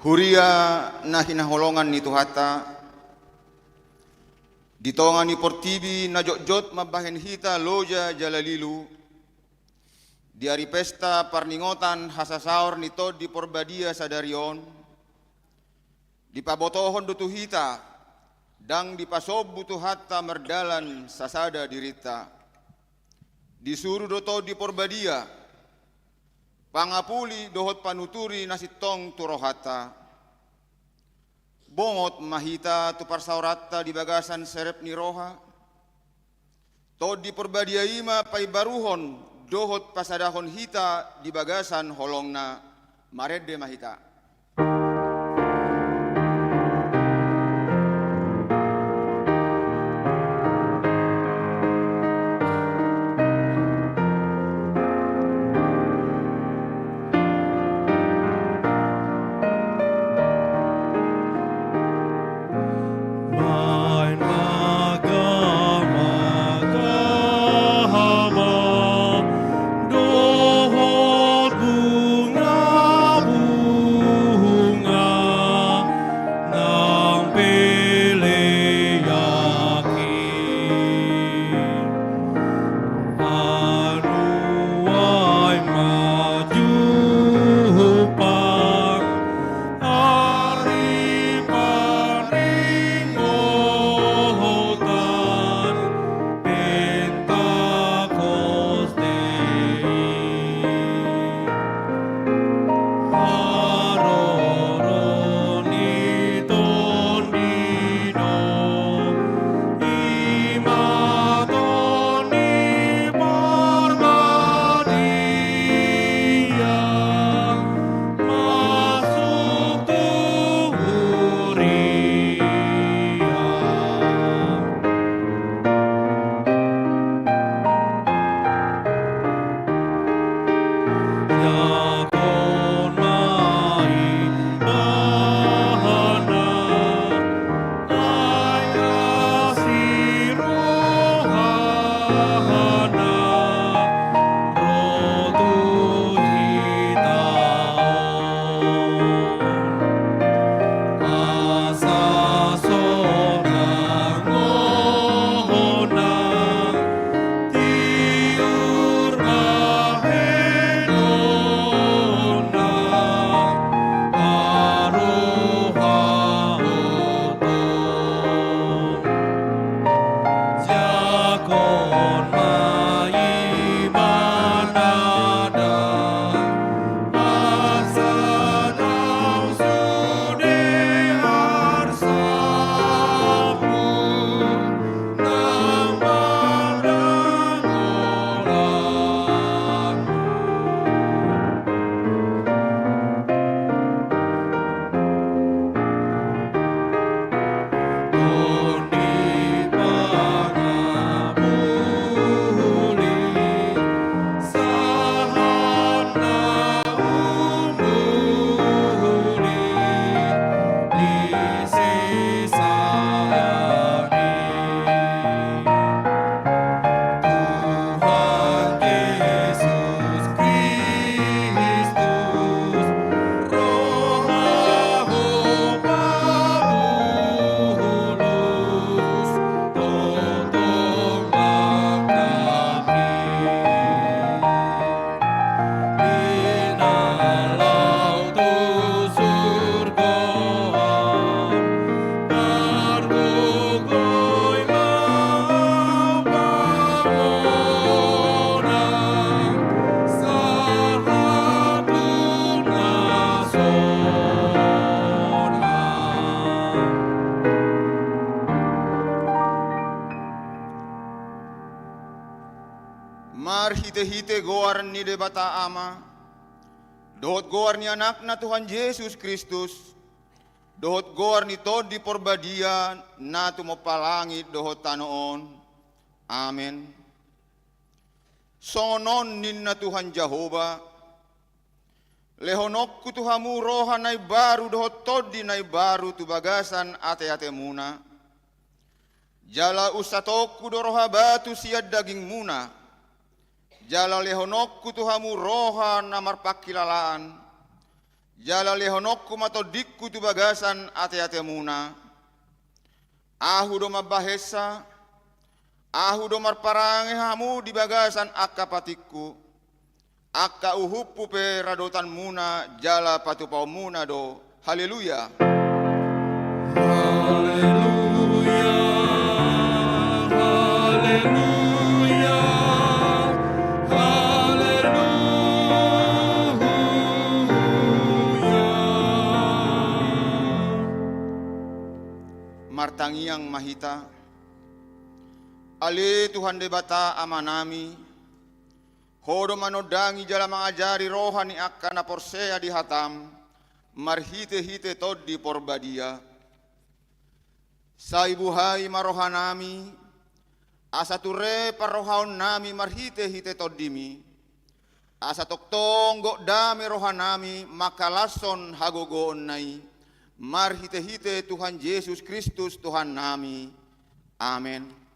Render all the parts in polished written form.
Huria na hinaholongan ni Tuhata, ditongan ni Portibi na jot-jot mabahen hita loja jalalilu, di hari pesta parningotan hasasaur ni Tod di Porbadia sadarion, di pabotohon dutu hita, dang di pasob butuh hatta merdalan sasada dirita, disuruh doto di Porbadia, pangapuli dohot panuturi nasitong turohata. Bongot mahita tu parsaurata di bagasan serep ni roha. Tod di Porbadia ima pai baruhon dohot pasadahon hita di bagasan holongna marede mahita. Dohot bunga hite goar ni debata ama, dohot goar ni anak na Tuhan Yesus Kristus, dohot goar ni Tod di porbadia na tumapalangit dohot tanoon. Amen. Sonon nin na Tuhan Jehova, lehonok ku Tuhamu roha nay baru dohot Tod di nay baru tu bagasan ate-ate muna. Jala usatok ku doroha batu siad daging muna. Jala lehonok ku Tuhamu roha namar pakilalaan. Jala lehonok ku matodik ku tu bagasan ate-ate muna. Ahu do mabahesa, ahu do marparange hamu di bagasan akka patikku. Akka uhupu pe radotan muna jala patupau muna do. Haleluya. Haleluya. Haleluya. Martangiang mahita, ale Tuhan debata amanami, hodo manodangi jala mangajari rohani akka na porsea di hatam, marhite-hite Tod di porbadia. Sa ibuhay marohanami, asa ture parohaon nami marhite-hite Tod dimi, asa toktonggo dami rohanami makalason hagogoon nai, marhite-hite Tuhan Yesus Kristus Tuhan nami. Amen.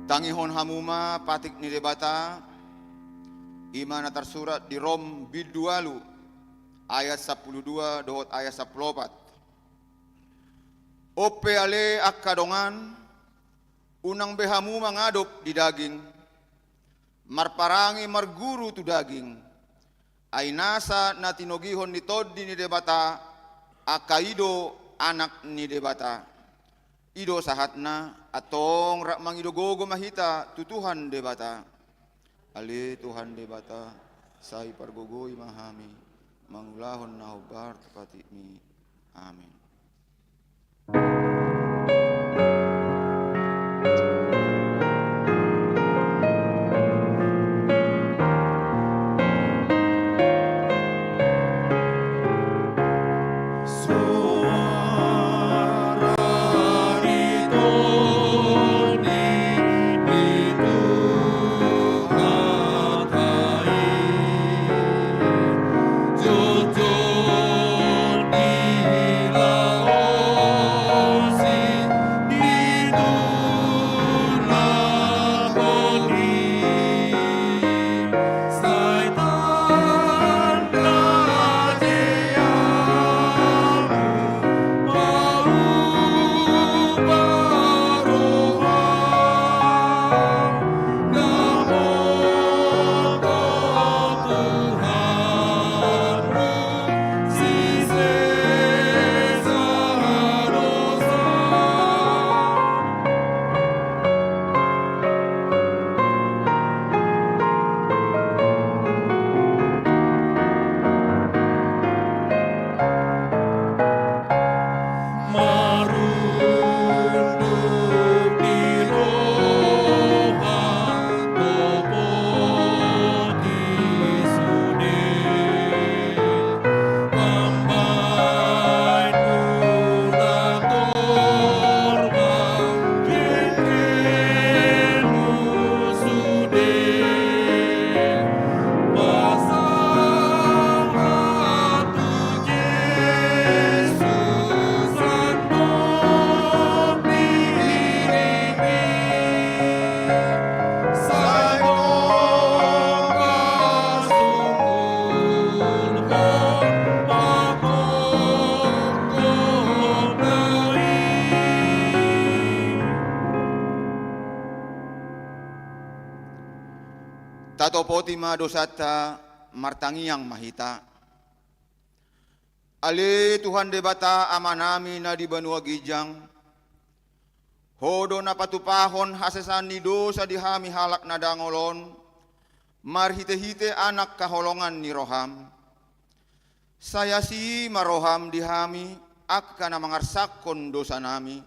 Tangihon hamuma patik ni debata, imana tersurat di Rom bidualu ayat 12 dohot ayat 14. Ope ale akkadongan, unang behamu mangadop di daging, marparangi marguru tu daging, ay nasa na tinogihon ni Tod ni debata, akaido anak ni debata. Ido sahatna atong rak mangidogogo mahita tutuhan debata. Ale Tuhan debata sai pargogoy mahami mangulahon na hubar tepati mi. Amin. poti ma dosata martangiang mahita. Ale Tuhan debata amanami na di banua gijang. Hodo na patupahon hasesan ni dosa di hami halak na dangolon. Marhite-hite anak kaholongan ni roham. Saya si maroham di hami akka na mangarsakon dosa nami.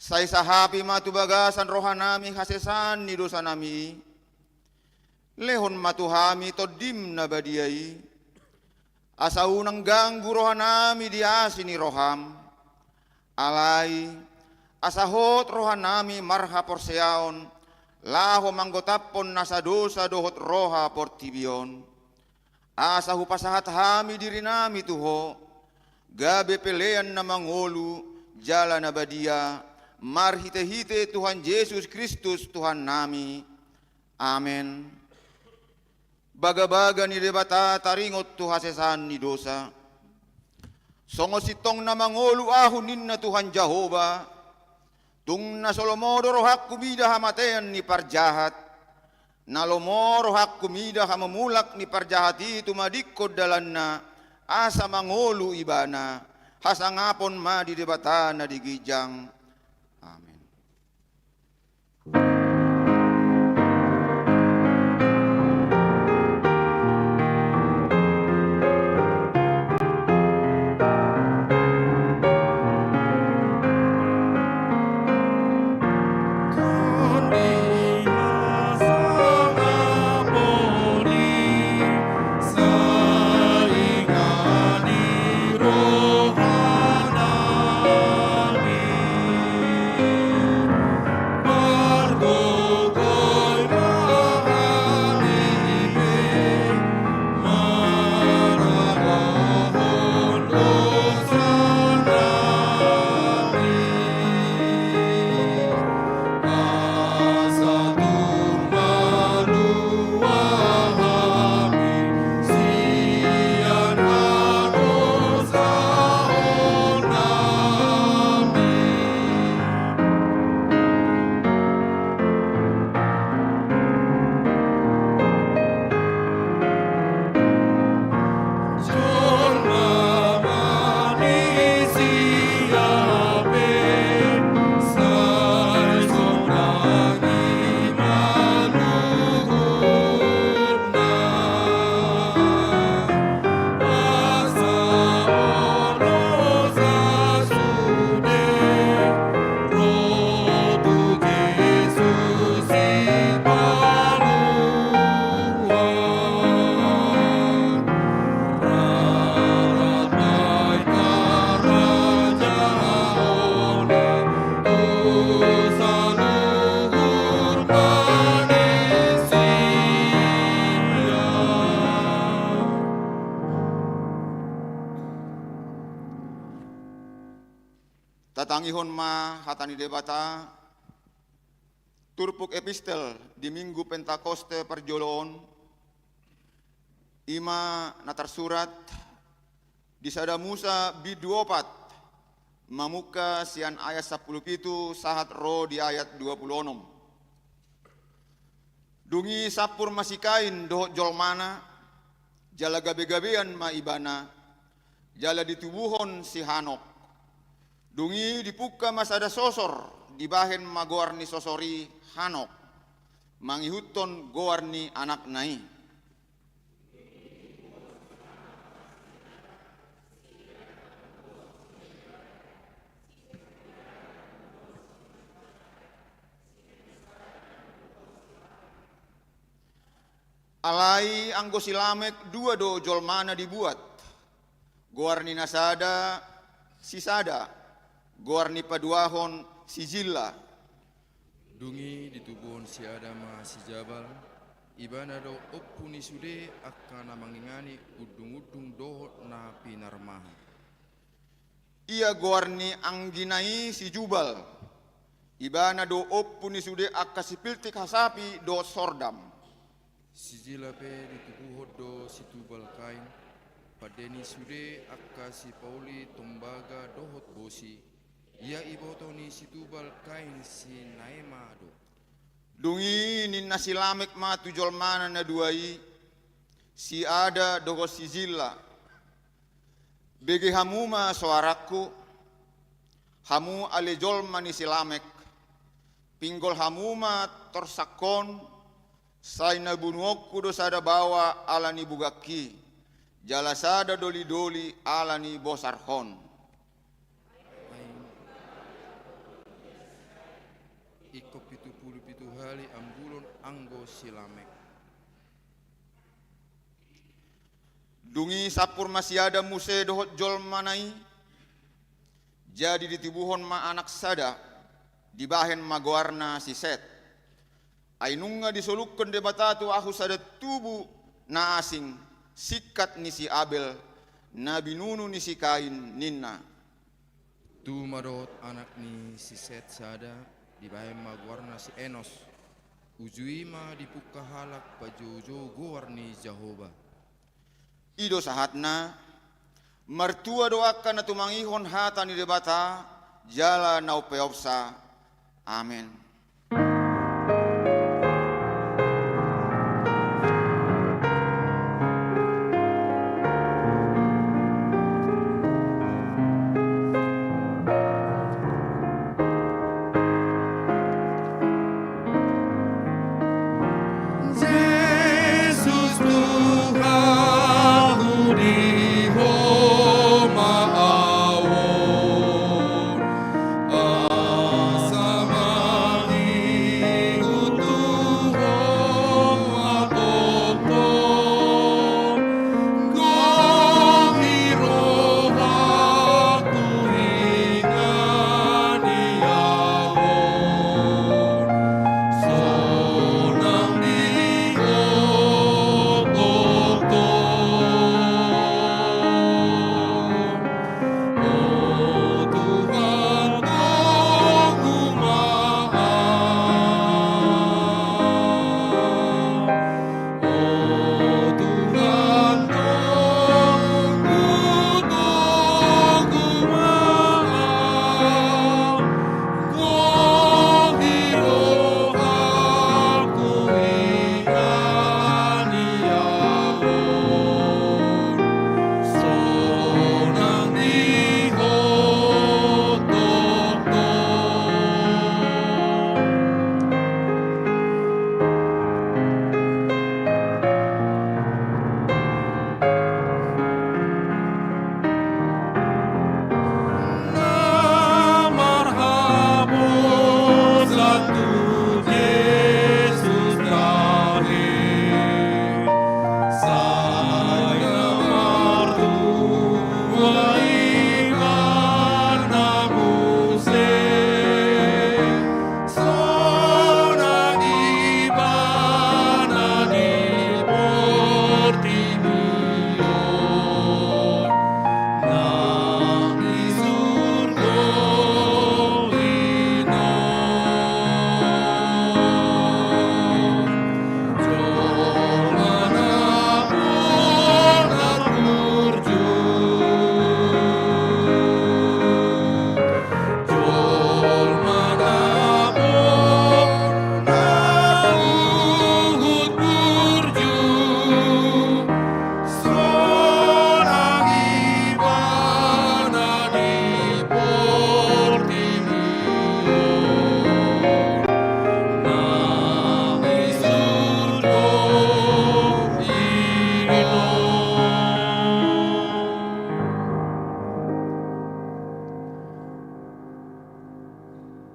Saya sahapi matubagasan rohanami hasesan ni dosa nami. Lehon matuhami todim na badiai. Asa unang ganggu rohanami diasi ni roham. Alai asahot rohanami marha porseaon. Laho manggotapon nasa dosa dohot roha portibion. Asa hupasahat hami diri nami tuho. Gabe pelean na mangolu jala na badia. Marhite-hite Tuhan Yesus Kristus Tuhan nami. Amen. Baga-baga ni debata taringot tu hasesan ni dosa. Songo sitong na mangolu ahunin na Tuhan Jehova. Tung na solomodo rohak kumida hamatean ni parjahat. Nalomoro hak kumida hamamulak ni parjahat itu madikod dalan na. Asa mangolu ibana. Hasangapon ma di debata na digijang. Amen. Tatangihon ma hatani debata turpuk epistel di minggu Pentakoste perjoloon ima natar surat di sada Musa biduopat mamuka sian ayat 10 itu sahat ro di ayat 26. Dungi sapur masikain dohot jolmana jala gabe-gabean ma ibana jala ditubuhon si Hanok. Dungi dipuka masada sosor dibahen magoar ni sosori Hanok mangihuton goar ni anak nai. Alai anggo silamek dua do jolmana dibuat. Goar ni nasada sisada. Goar ni paduahon si Zilla. Dungi ditubuhon si Adama si Jabal. Ibana do oppuni sude akkana mangingani udung-udung dohot na pinarmaha. Ia goar ni angginai si Jubal. Ibana do oppuni sude akka si piltik hasapi do sordam. Si Zilla pe ditubuhon do si Tubal kain. Padeni sude akka si Pauli tombaga dohot bosi. Ia ibotoni si Tubal kain si Naemado. Dungi ninna silamek ma tujol mana na duai si ada dogo si zilla. Bege hamuma suaraku hamu alejol mani silamek. Pinggol hamuma torsakon saina bunuokku dosada bawa alani bugaki. Jalasada doli-doli alani bosarhon. Iko 77 hari ambulon anggo silamek. Dungi sapur masih ada muse dohot jol manai. Jadi ditibuhon ma anak sada. Dibahen magoarna si set. Ainunga disolukkan debatatu aku sada tubuh na asing. Sikat ni si Abel, nabi nunu ni si Kain ninna. Tu madot anak ni si Set sada dibahem magwarna si Enos. Ujuima dipuka halak pajojo gowarni Jahoba. Ido sahatna mertua doakan na tumangihon hata ni debata jala nau peopsa. Amen.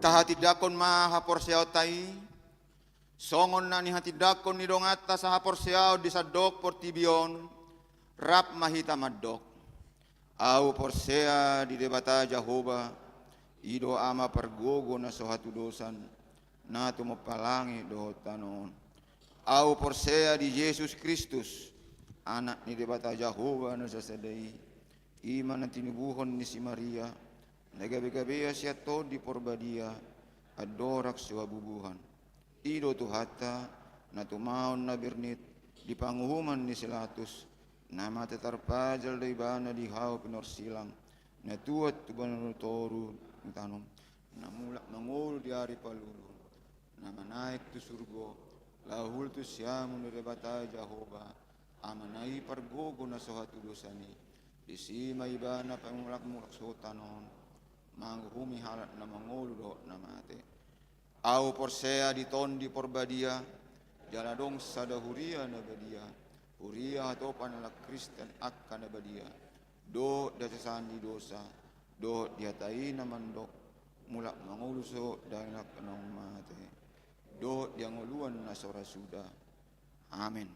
Tahati dakon ma hapor seao tai songon na ni hati dakon ni dongata sa hapor seao di sadok portibion rap mahita madok au porsea di debata Jahoba ido ama pergogo na sohatu dosan na tumapalangi do tanon au porsea di Yesus Kristus anak ni debata Jahoba na sasadai iman na tinubuhon ni si Maria nagabi-gabi siya to di porbadia adorak siwa bubuhan ido tuhata na tumaon na birnit di panguhuman ni Silatus na matatarpajal da ibana di hao pinorsilang na tuat tuban toru tanom na mulak mangul di ari palulu nama naik tu surgo, lahul tu siamun rebata Jehovah, amanai pargogo na sohatu dosani, disima ibana pamulak-mulak sotanon, manghumi halat na mangolo na mate. Au porsea di tondi porbadia, jaladong sadahuria na badia, huria hatopan ala Kristen akka na badia, do dasasandi dosa, do diatai na mandok, mulak manguluso danak anong mate, do dianguluan na sorasuda. Amin.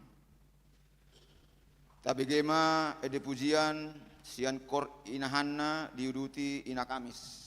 Tabi gema ede pujian sian kor inahanna diuduti ina Kamis.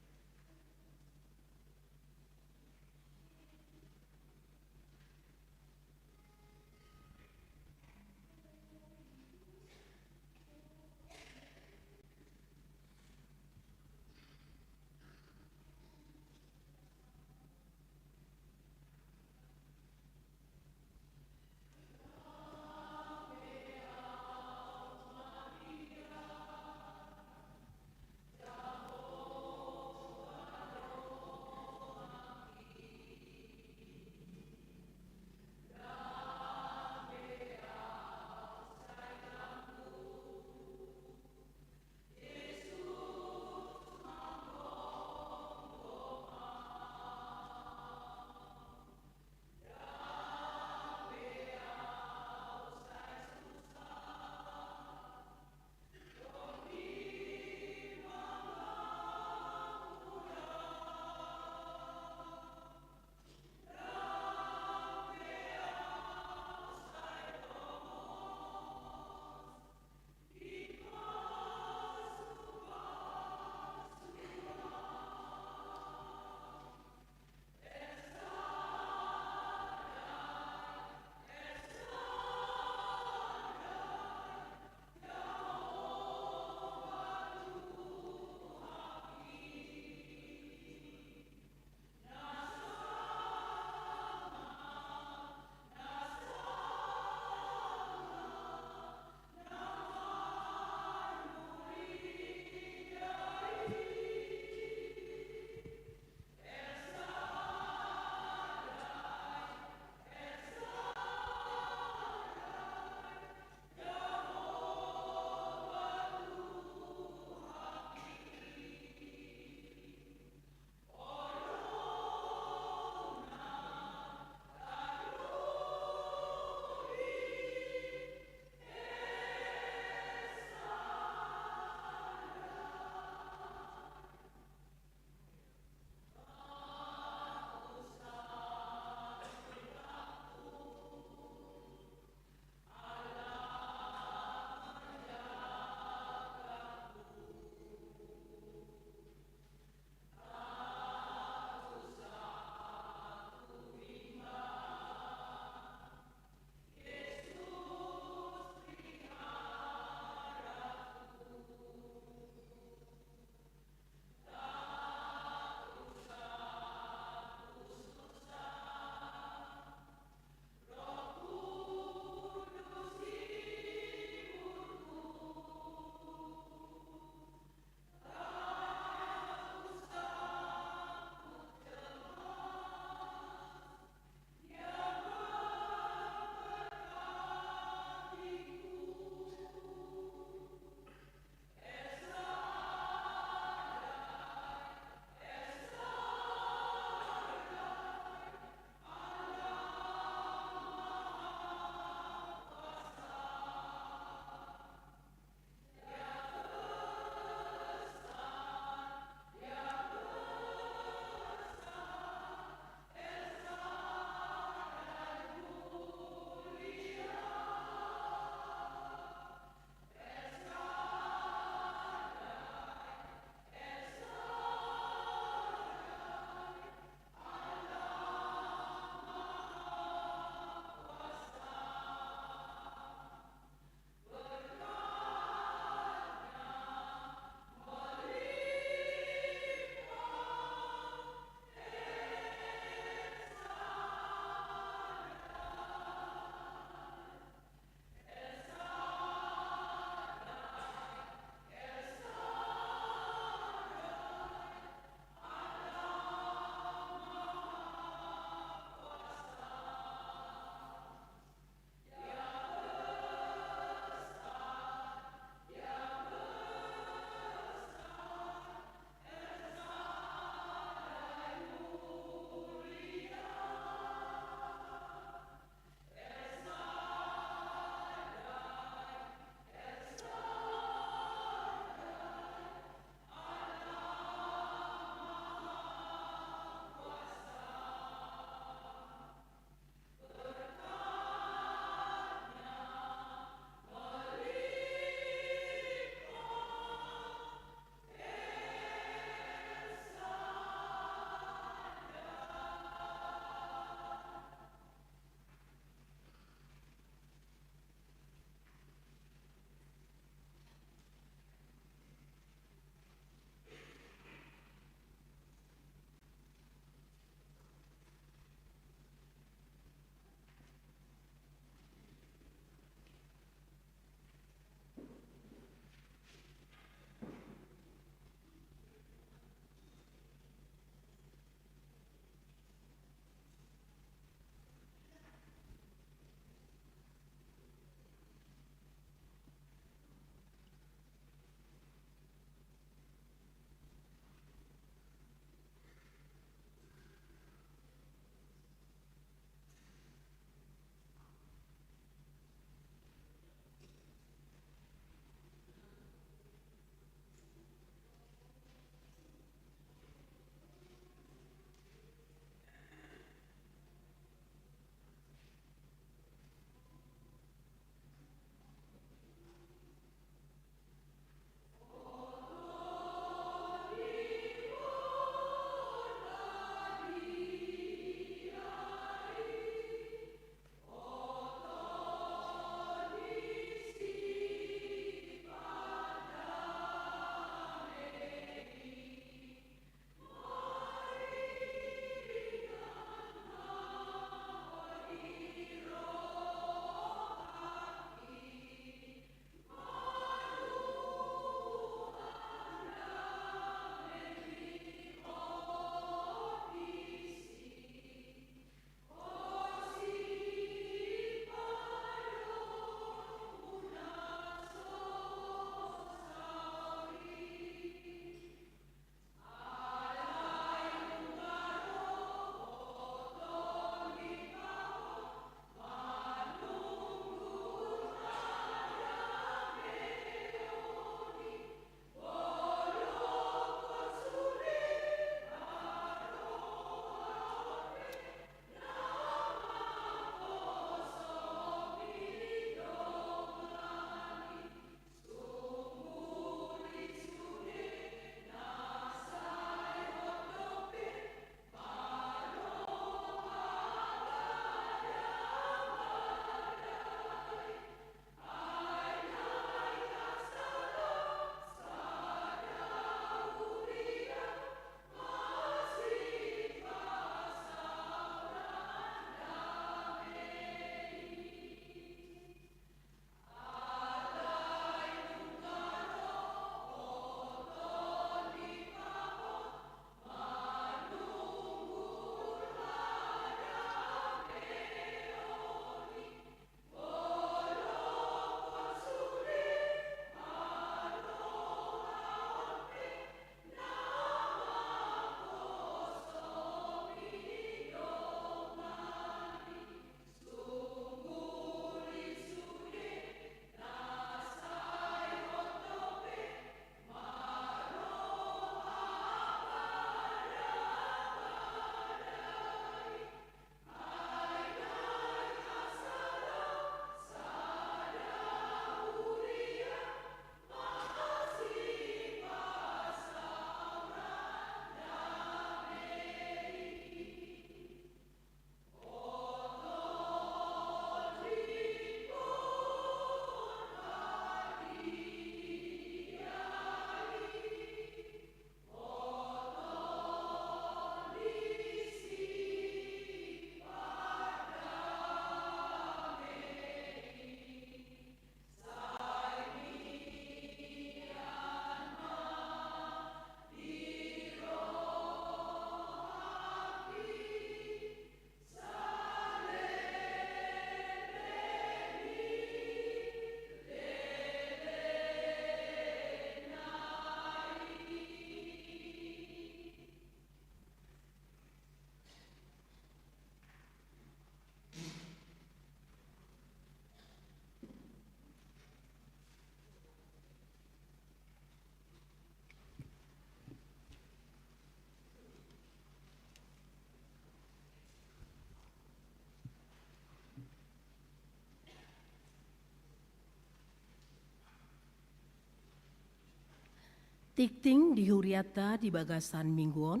Tikting dihuriata di bagasan mingguon,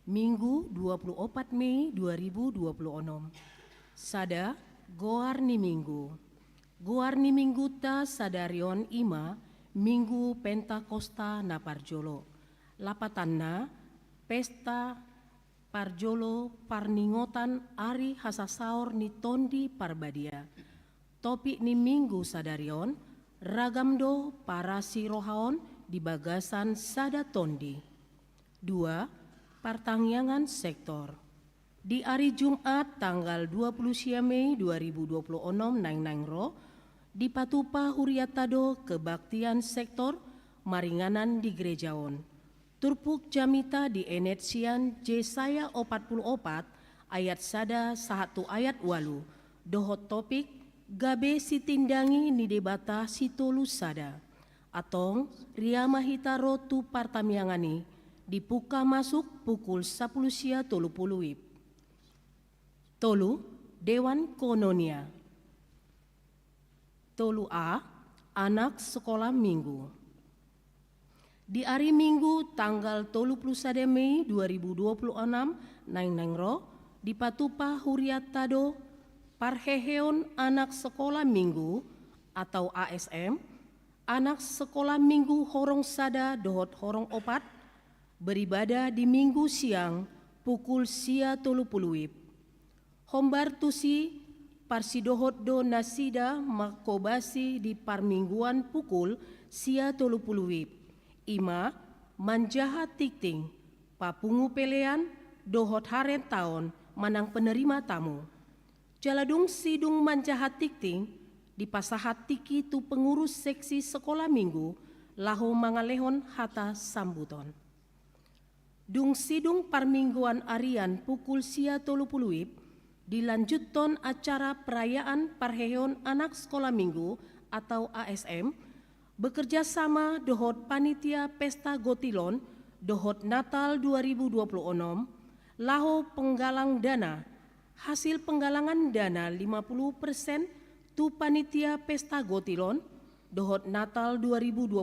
Minggu 24 Mei 2026. Sada goar ni minggu. Goar ni minggu ta sadarion ima Minggu Pentakosta na Parjolo. Lapatanna pesta Parjolo parningotan ari hasasaor ni tondi parbadia. Topik ni minggu sadarion ragamdo para sirohaon di bagasan sada tondi. 2. Pertangyangan sektor. Di hari Jumat tanggal 20 Mei 2026 nang di Patupa Huriatado kebaktian sektor maringanan di gerejaon. Turpuk jamita di Enetsian Jesaya 44 ayat sada 1 ayat 8. Dohot topik gabe sitindangi ni debata situlu sada. Atong riamahita rotu partamiangani dipuka masuk pukul 10 WIB. Tolu, Dewan Kononia. Tolu A, anak sekolah minggu. Di hari Minggu tanggal 31 Mei 2026 nang di Patupa Huriatado parheheon anak sekolah minggu atau ASM, anak sekolah minggu horong sada dohot horong opat beribadah di minggu siang pukul 30 WIB. Hombar tusi parsidohot do nasida makobasi di parmingguan pukul 30 WIB. Ima manjahat tikting papungu pelean dohot haren taon manang penerima tamu. Jaladung sidung manjahat tikting di pasahat tiki tu pengurus seksi sekolah minggu lahu mangalehon hata sambuton. Dung sidung parmingguan arian pukul 30 WIB dilanjutkan acara perayaan parheon anak sekolah minggu atau ASM bekerja sama dohot panitia pesta gotilon dohot Natal 2026 lahu penggalang dana. Hasil penggalangan dana 50% tu panitia pesta gotilon dohot Natal 2026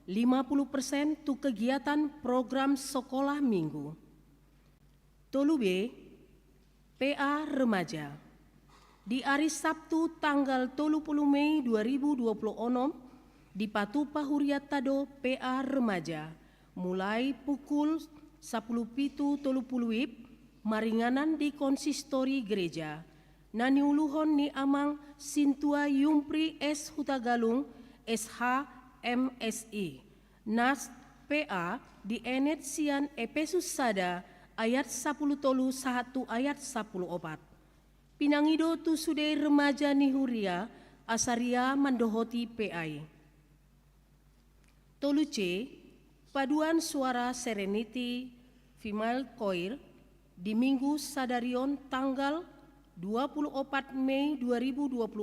50% tu kegiatan program sekolah minggu. Tolu B, PA Remaja. Di hari Sabtu tanggal 30 Mei 2026 di Patupa Huriatado PA Remaja mulai pukul 10.30 WIB maringanan di konsistori gereja. Nani uluhon ni amang Sintua Yumpri S Hutagalung SH MSI. Nas PA di Enetsian Efesus sada ayat 10 tolu 1 ayat 10 opat. Pinangido tu sude remaja nihuria asaria mandohoti PI. Tolu C, paduan suara Serenity Female Choir di Minggu Sadarion tanggal 24 Mei 2026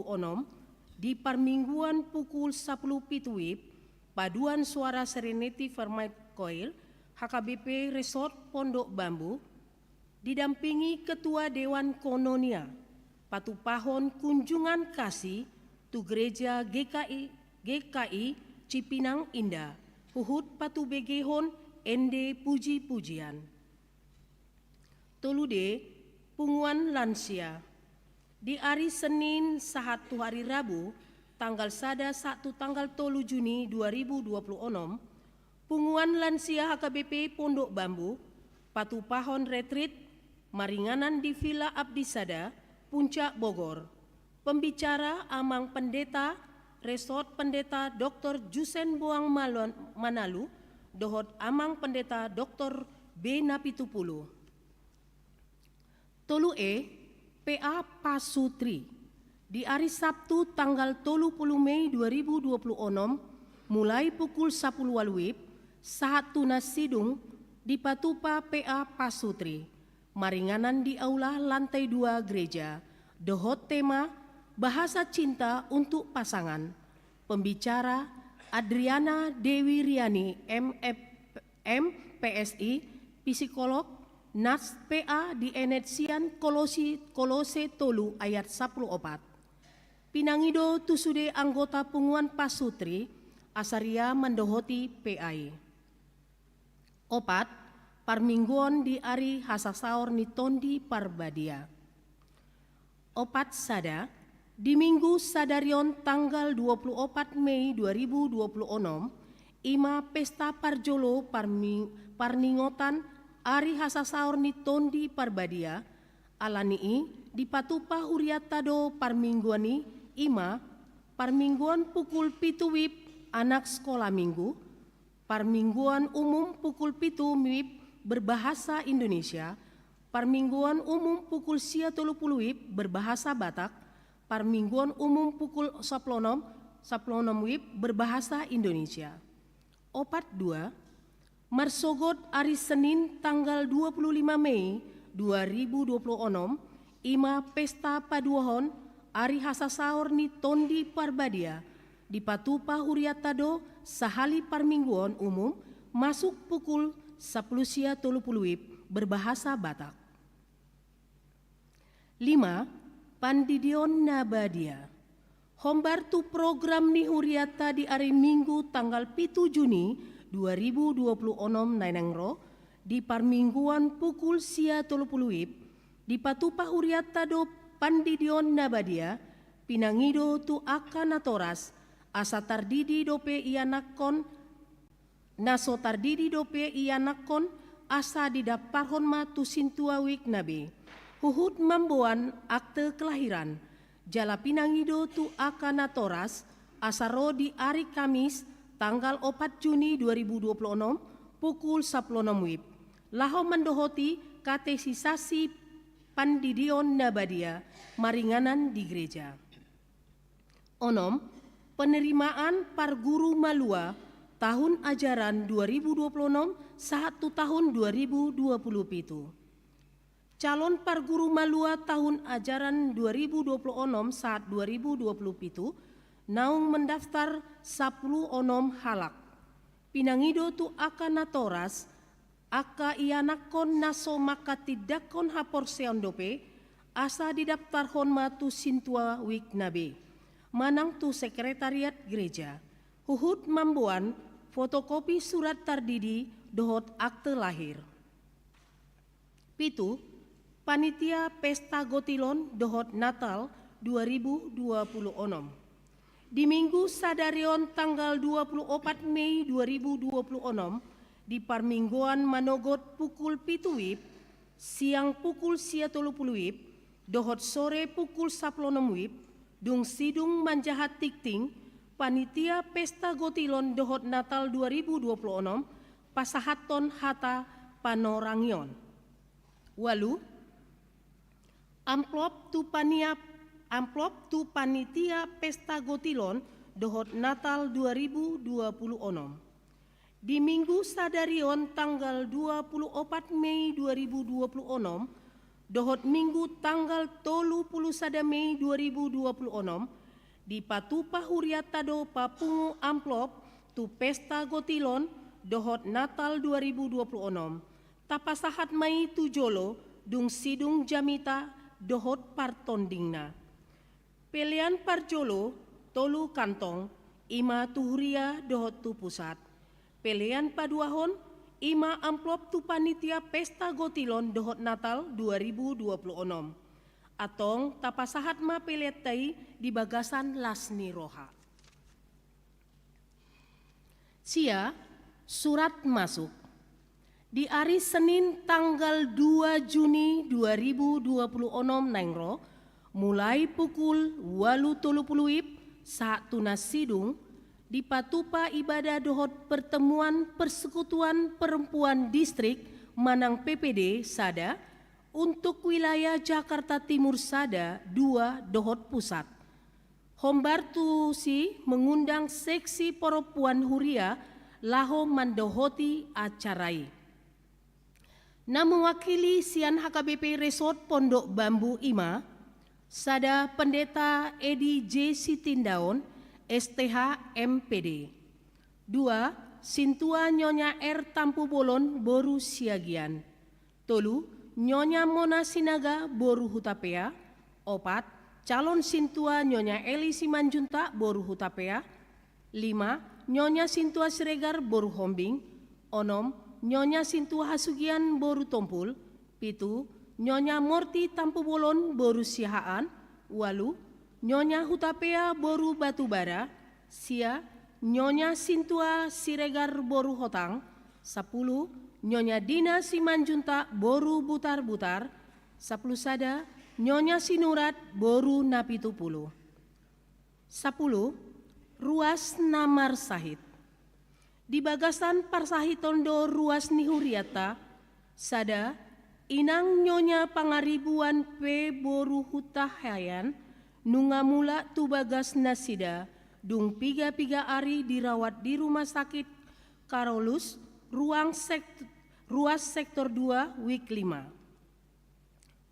di parmingguan pukul 10 WIB. Paduan suara Serenity Female Choir HKBP Resort Pondok Bambu didampingi Ketua Dewan Kononia Patupahon Kunjungan Kasih tu Gereja GKI Cipinang Indah Huhut Patu Begehon ND Puji-Pujian. Tolude Punguan Lansia. Di hari Senin sahatu hari Rabu tanggal sada 1 tanggal 3 Juni 2026 Punguan Lansia HKBP Pondok Bambu Patupahon Retreat maringanan di Villa Abdisada Puncak Bogor. Pembicara amang pendeta Resort Pendeta Dr. Jusen Boang Manalu dohot amang pendeta Dr. B. Napitupulu. Tolu E, PA Pasutri. Di hari Sabtu tanggal 30 Mei 2026 mulai pukul 10 WIB satu nasidung di Patupa PA Pasutri. Maringanan di aula lantai 2 gereja. Dohot tema bahasa cinta untuk pasangan. Pembicara Adriana Dewi Riani MPSI, psikolog Nas PA di Enetsian Kolose Tolu ayat 14. Pinangido tusude anggota Punguan Pasutri asaria mendohoti PI. Opat, parmingguan di ari hasasaor ni tondi parbadia. Opat sada, di minggu sadarion tanggal 24 Mei 2026, ima pesta parjolo parningotan ari hasasaor ni tondi parbadia, alanii di patupa huriatado parmingguani ima parmingguan pukul 7 WIB anak sekolah minggu, parmingguan umum pukul 7 WIB berbahasa Indonesia, parmingguan umum pukul 10 WIB berbahasa Batak, parmingguan umum pukul 10 WIB berbahasa Indonesia. Opat dua, marsogot hari Senin tanggal 25 Mei 2026, ima pesta paduahon ari hasasaor ni tondi parbadia di patupa huriatado sahali parmingguan umum masuk pukul 10 WIB berbahasa Batak. 5. Pandidion Nabadia. Hombar tu program ni huriata di hari Minggu tanggal 7 Juni 2026 nainangro di parmingguan pukul 10 WIB di patupa huriata do Pandidion Nabadia pinangido tu akan natoras asa tardidi dope ianakon naso tardidi dope ianakon asa didaparhon ma tu sintua wik nabe huhut mamboan akte kelahiran jala pinangido tu akan natoras asaro di hari Kamis tanggal 4 Juni 2026 pukul 10 WIB laho mendohoti katesisasi Pandidion Nabadia maringanan di gereja. Onom, penerimaan parguru Malua tahun ajaran 2026 satu tahun 2027. Calon parguru Malua tahun ajaran 2026 saat 2027 naung mendaftar 10 onom halak. Pinangido tu akan natoras aka ianakon naso maka tidakon hapor seondope asa didaftar hon matu sintua wik nabe manang tu sekretariat gereja huhut mambuan fotokopi surat tardidi dohot akte lahir. Pitu, panitia pesta gotilon dohot Natal 2026. Di minggu sadarion tanggal 24 Mei 2026 di parmingguan manogot pukul 7 WIB, siang pukul 10 WIB, dohot sore pukul 10 WIB, dung sidung manjahat tikting, panitia pesta gotilon dohot Natal 2026, pasahaton hata panorangion. Walu, amplop tu panitia pesta gotilon dohot Natal 2026. Di minggu sadarion tanggal 24 Mei 2026, dohot minggu tanggal 31 Mei 2026, di patupa huriatado papungu amplop tu pesta gotilon dohot Natal 2026. Tapasahat mai tu jolo dung sidung jamita dohot partondingna. Pelian parjolo tolu kantong ima tu huria dohot tu pusat. Pelian paduahon ima amplop tu panitia pesta gotilon dohot Natal 2026. Atong tapasahat ma peletai di bagasan lasni roha. Sia surat masuk. Di hari Senin tanggal 2 Juni 2026 nangro mulai pukul 8:30 WIB saat tunas sidung di patupa ibadah dohot pertemuan Persekutuan Perempuan Distrik Manang PPD Sada untuk wilayah Jakarta Timur Sada 2 dohot pusat. Hombar tusi mengundang seksi perempuan huria laho mandohoti acarai. Na mewakili sian HKBP Resort Pondok Bambu Ima, Sada Pendeta Edi J. Sitindaon, STH MPD. 2. Sintua Nyonya R. Tampu Bolon Boru Siagian. Tolu. Nyonya Mona Sinaga Boru Hutapea. 4. Calon Sintua Nyonya Eli Simanjunta Boru Hutapea. 5. Nyonya Sintua Siregar Boru Hombing. 6. Nyonya Sintu Hasugian boru Tompul. Pitu, Nyonya Morti Tampu Bolon boru Sihaan. Walu, Nyonya Hutapea boru Batubara. Sia, Nyonya Sintua Siregar boru Hotang. 10, Nyonya Dina Simanjunta boru Butar-Butar. 10 sada, Nyonya Sinurat boru Napitupulu. 10, Ruas Namar Sahid. Di bagasan Parsahitondo Ruas Nihuriata, sada inang Nyonya Pangaribuan P boru Hutahayan, nungamula tu bagas nasida, dung piga-piga ari dirawat di rumah sakit Karolus, ruas sektor 2, wik 5.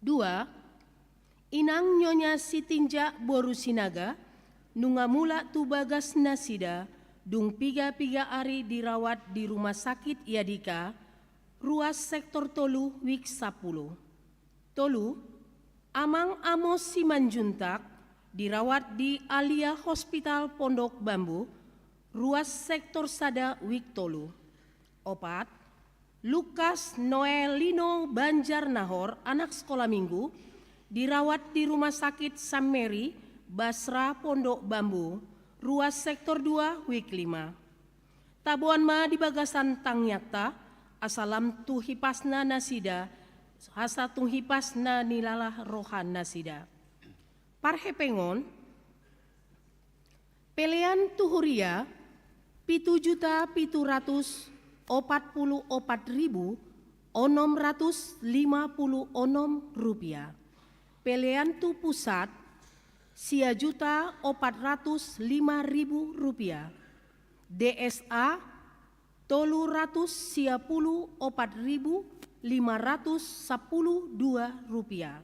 2, inang Nyonya Sitinja boru Sinaga, nungamula tu bagas nasida, dung piga-piga ari dirawat di rumah sakit Yadika, ruas sektor Tolu, wik 10. Tolu, Amang Amos Simanjuntak, dirawat di Alia Hospital Pondok Bambu, ruas sektor Sada, wik Tolu. 4, Lukas Noelino Banjar Nahor, anak sekolah minggu, dirawat di rumah sakit Sam Mary, Basra Pondok Bambu, ruas sektor 2, wik 5. Tabuan ma di bagasan Tangyakta, asalam tu hipasna nasida, asa tu hipasna nilalah rohan nasida. Parhepengon, pelean tuhuria, 7.444.656 rupiah. Pelean tu pusat, sia juta 405.000 rupiah. DSA tolu ratus sia puluh 4.512 rupiah.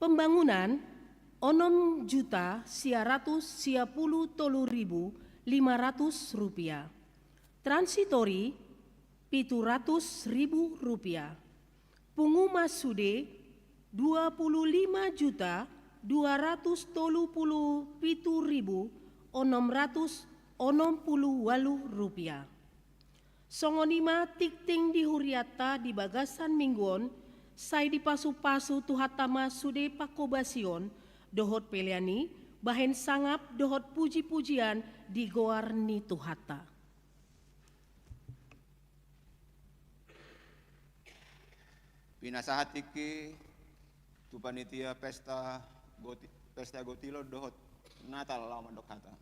Pembangunan 6 juta sia ratus sia puluh tolu ribu 500 rupiah. Transitori 700.000 rupiah. Punguma sude 25 juta 237.668 rupiah. Songonima tikting di huriata di bagasan mingguon, sai di pasu-pasu tuhatama sude pakobasion, dohot peliani, bahen sangap dohot puji-pujian di goar ni tuhata. Pinasahat iki tu panitia pesta Gotilo dohot Natal lama dok kata.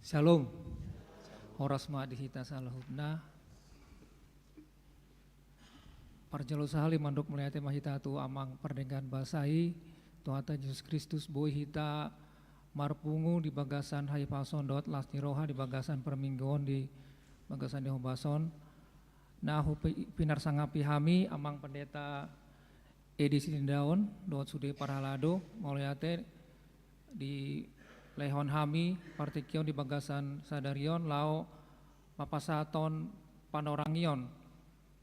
Shalom. Horas ma'adihita salahubna. Parjalo sahali mandok melihat mahita tu amang perdengan basai Tuhata Yesus Kristus boy hita marpungu di bagasan hai pasondot lasni roha di bagasan permingguan di bagasan di Hobason. Nah pinar sangapi hami amang pendeta Edi Silindaon dot sude parhalado ngoliate di lehon hami partikion di bagasan sadarion lao papasaton panorangion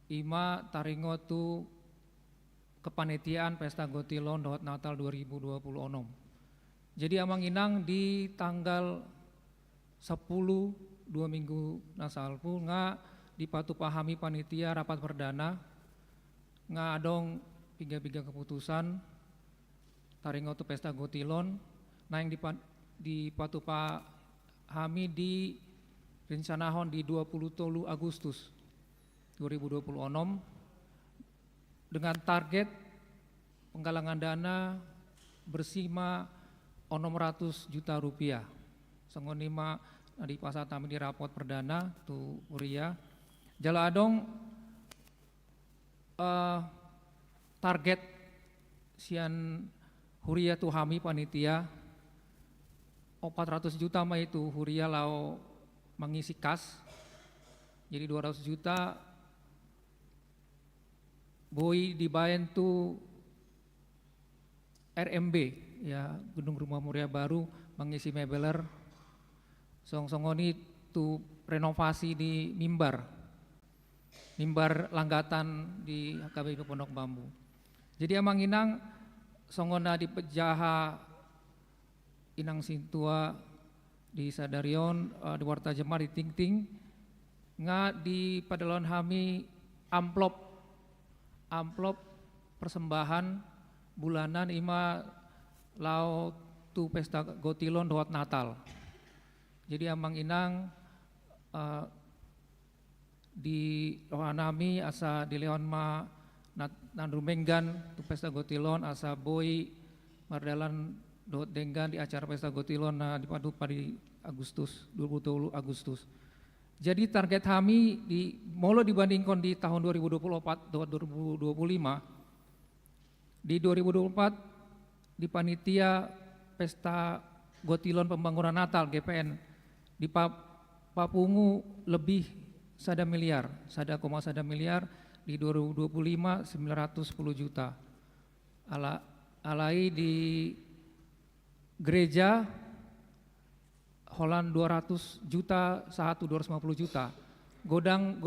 ima taringo tu kepanitiaan pesta Gotilon dohot Natal 2026. Jadi amang inang di tanggal 10 2 minggu nasalpu nga dipatupahami panitia rapat perdana nga adong piga-piga keputusan taringo tu pesta Gotilon nah yang dipatupahami di rencanahon di 23 Agustus 2026 dengan target penggalangan dana bersima 600 juta rupiah. Songonima di pasar kami di rapot perdana tu Uria. Jala adong target sian Huria tu hami panitia 400 juta mah itu Huria lau mengisi kas. Jadi 200 juta boy dibayan tu RMB ya Gedung Rumah Muria Baru mengisi mebeler song-songoni tu renovasi di mimbar mimbar langgatan di HKBP Pondok Bambu. Jadi amang inang songona di pejaha inang sintua di Sadarion di Warta Jemar di Tingting nga di padalon hami amplop persembahan bulanan ima lau tu pesta gotilon doat Natal. Jadi amang inang di rohanami asa di leon ma nandrumenggan tu pesta gotilon asa boy mardalan doat denggan di acara pesta gotilon na dipadu pada Agustus 20 Agustus. Jadi target kami di molo dibandingkan di tahun 2024 2025 di 2024 di panitia pesta gotilon pembangunan Natal GPN di Papungu lebih 1 miliar di 2025 910 juta. Alai di gereja Holland 200 juta, 250 juta. Godang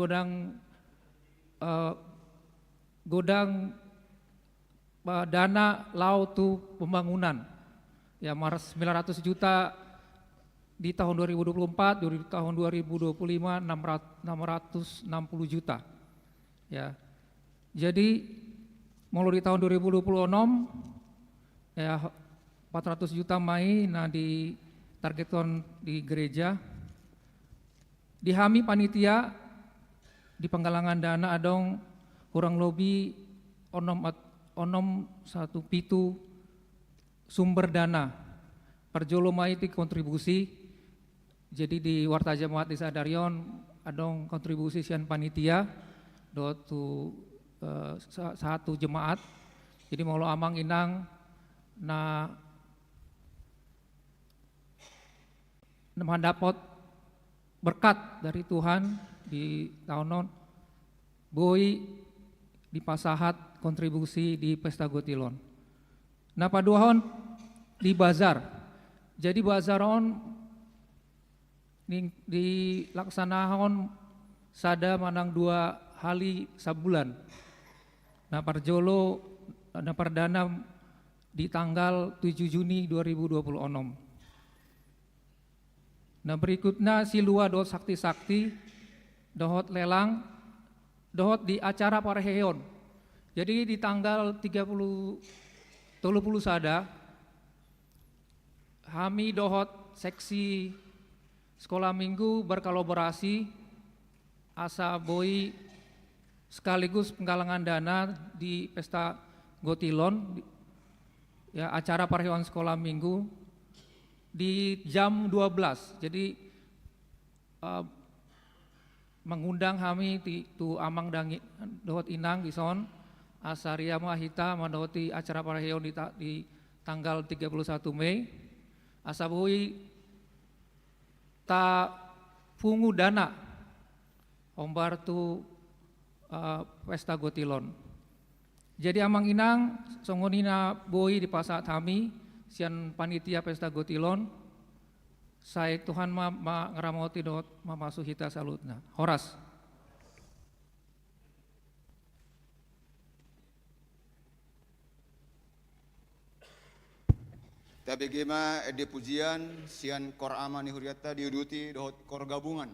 dana lau tu pembangunan ya 900 juta di tahun 2024, di tahun 2025 660 juta. Ya. Jadi mulai di tahun 2026 ya 400 juta mai nah di targetkan di gereja. Di hami panitia di penggalangan dana adong kurang lebih onom satu pitu sumber dana perjolo mai ti kontribusi. Jadi di Warta Jemaat di Sadarion adong kontribusi sian panitia do tu satu jemaat. Jadi mau amang inang na mendapat berkat dari Tuhan di tahun boy di pasahat kontribusi di pesta gotilon. Nah paduahon di bazar. Jadi bazaron di laksanahon sada manang 2 kali sabulan. Nah parjolo nah perdana di tanggal 7 Juni 2026. Nah berikutnya silua dohot sakti-sakti, dohot lelang, dohot di acara Parheon. Jadi di tanggal 30 sada, kami dohot seksi sekolah minggu berkolaborasi asa boy sekaligus penggalangan dana di pesta gotilon ya acara Parheon sekolah minggu di jam 12. Jadi mengundang kami tu amang dangi dohot inang di son asaria mahita mandoti acara Parheon di tanggal 31 Mei asabui ta pungu dana ombar tu pesta gotilon. Jadi amang inang songonina boy di pasat kami sian panitia pesta gotilon saya Tuhan ma ngeramoti dot mamasu hita salutna. Horas. Tabegema ede pujian sian kor amani huriata diuduti dohot kor gabungan.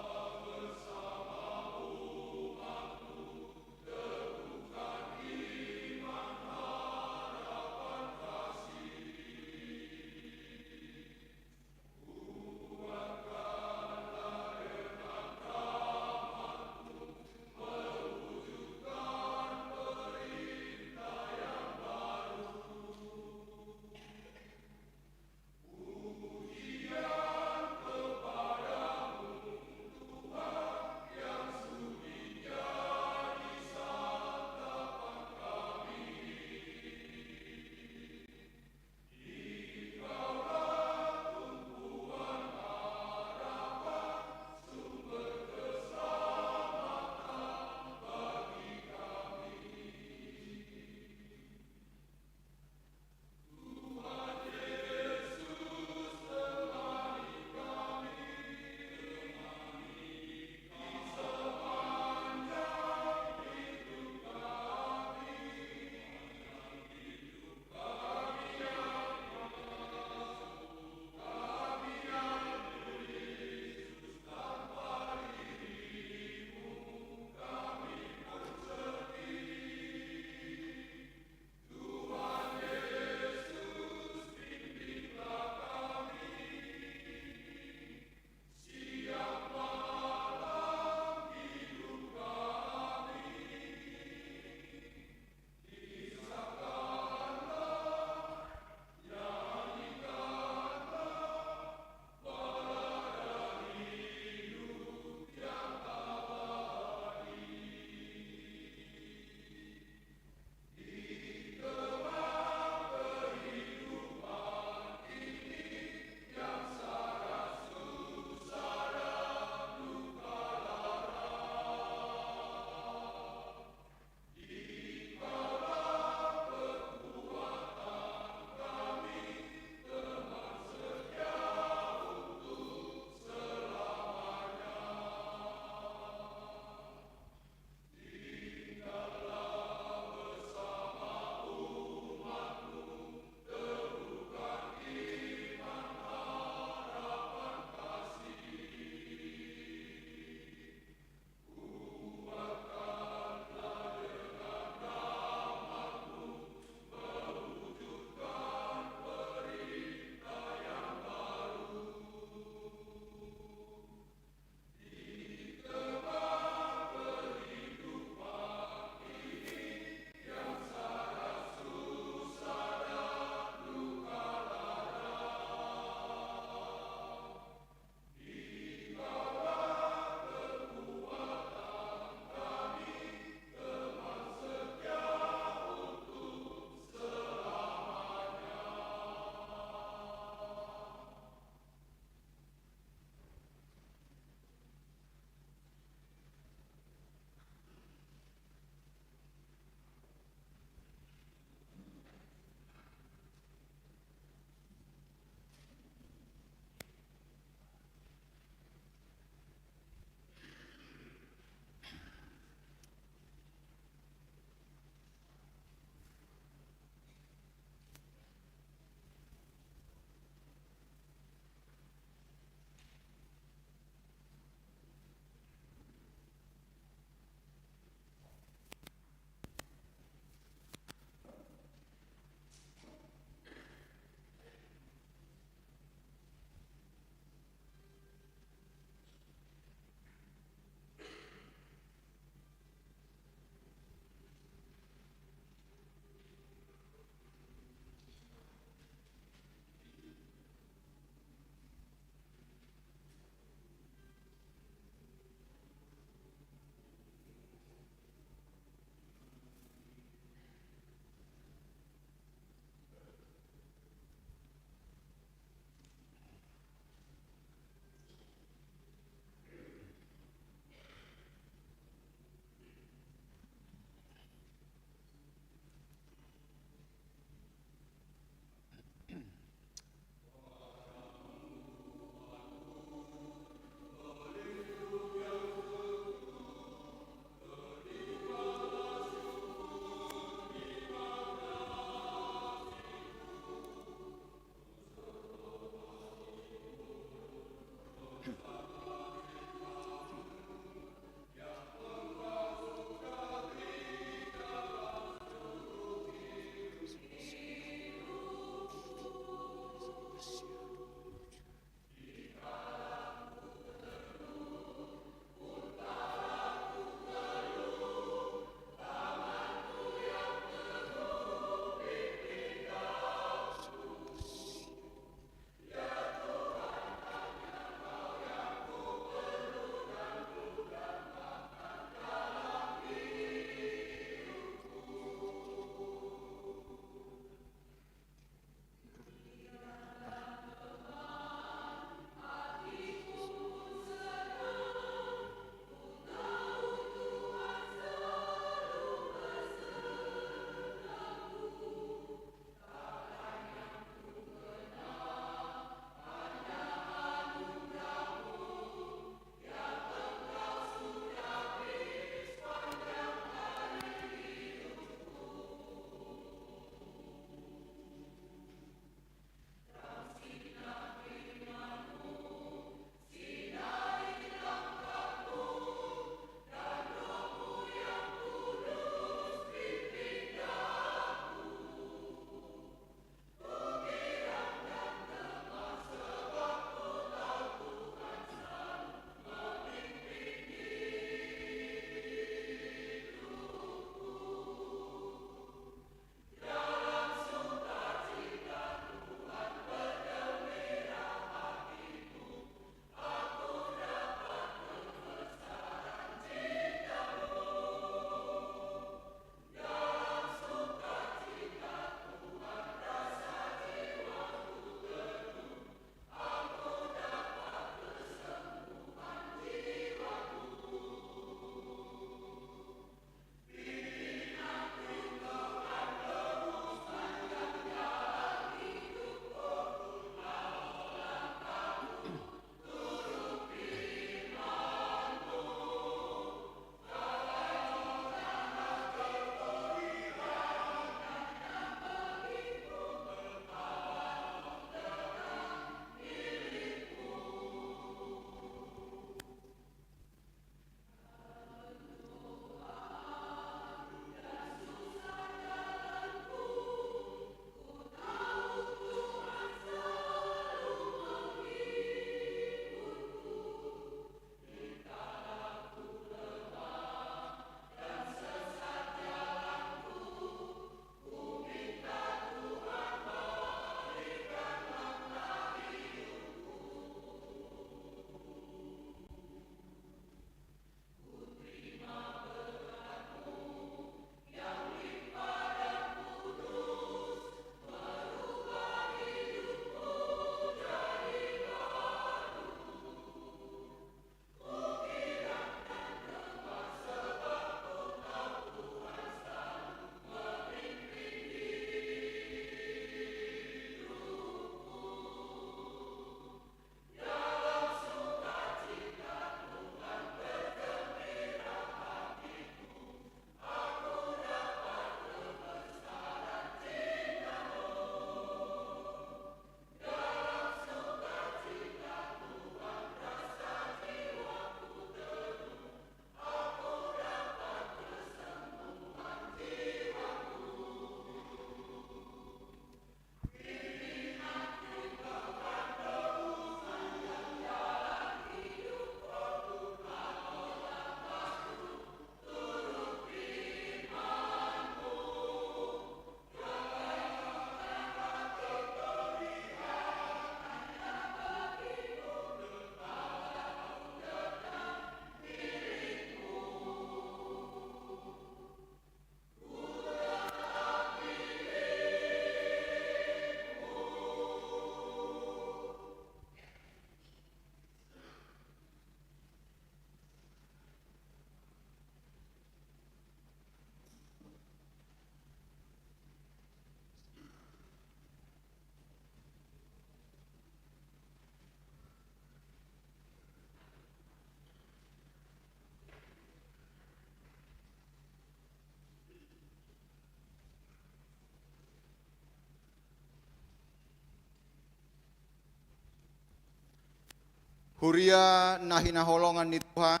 Huria na hinaholongan ni Tuhan,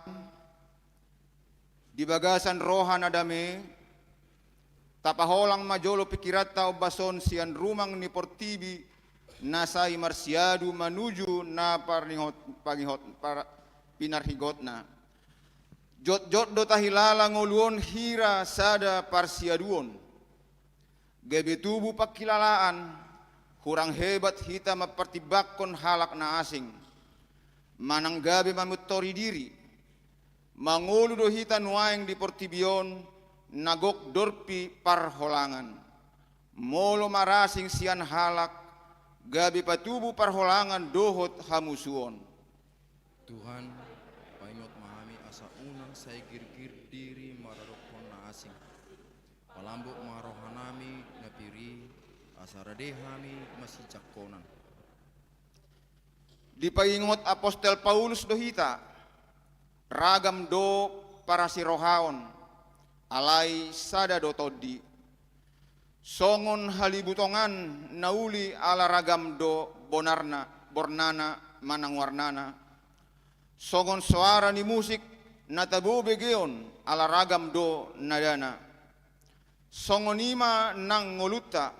di bagasan rohan adame, tapaholang majolo pikirata o bason sian rumang ni Portibi nasay marsiadu manuju na pinarhigot na. Jot-jot do tahilala ngoluon hira sada parsiaduon. Gebe tubuh pakilalaan, kurang hebat hita mapertibakon halak na asing. Mananggabe mamutori diri, mangulu do hita nuaeng di Portibion, nagok dorpi parholangan. Molo marasing sian halak, gabi patubu parholangan dohot hamusuon. Tuhan, paingot mahami asa unang say girgir diri mararokon na asing. Palambok marohanami napiri, asa radehami masih cakonan. Di paingot Apostel Paulus dohita, ragam do para sirohaon, alay sada do todi. Songon halibutongan nauli ala ragam do bornana manangwarnana. Songon suara ni musik natabu begeon ala ragam do nadana. Songonima nang ngoluta,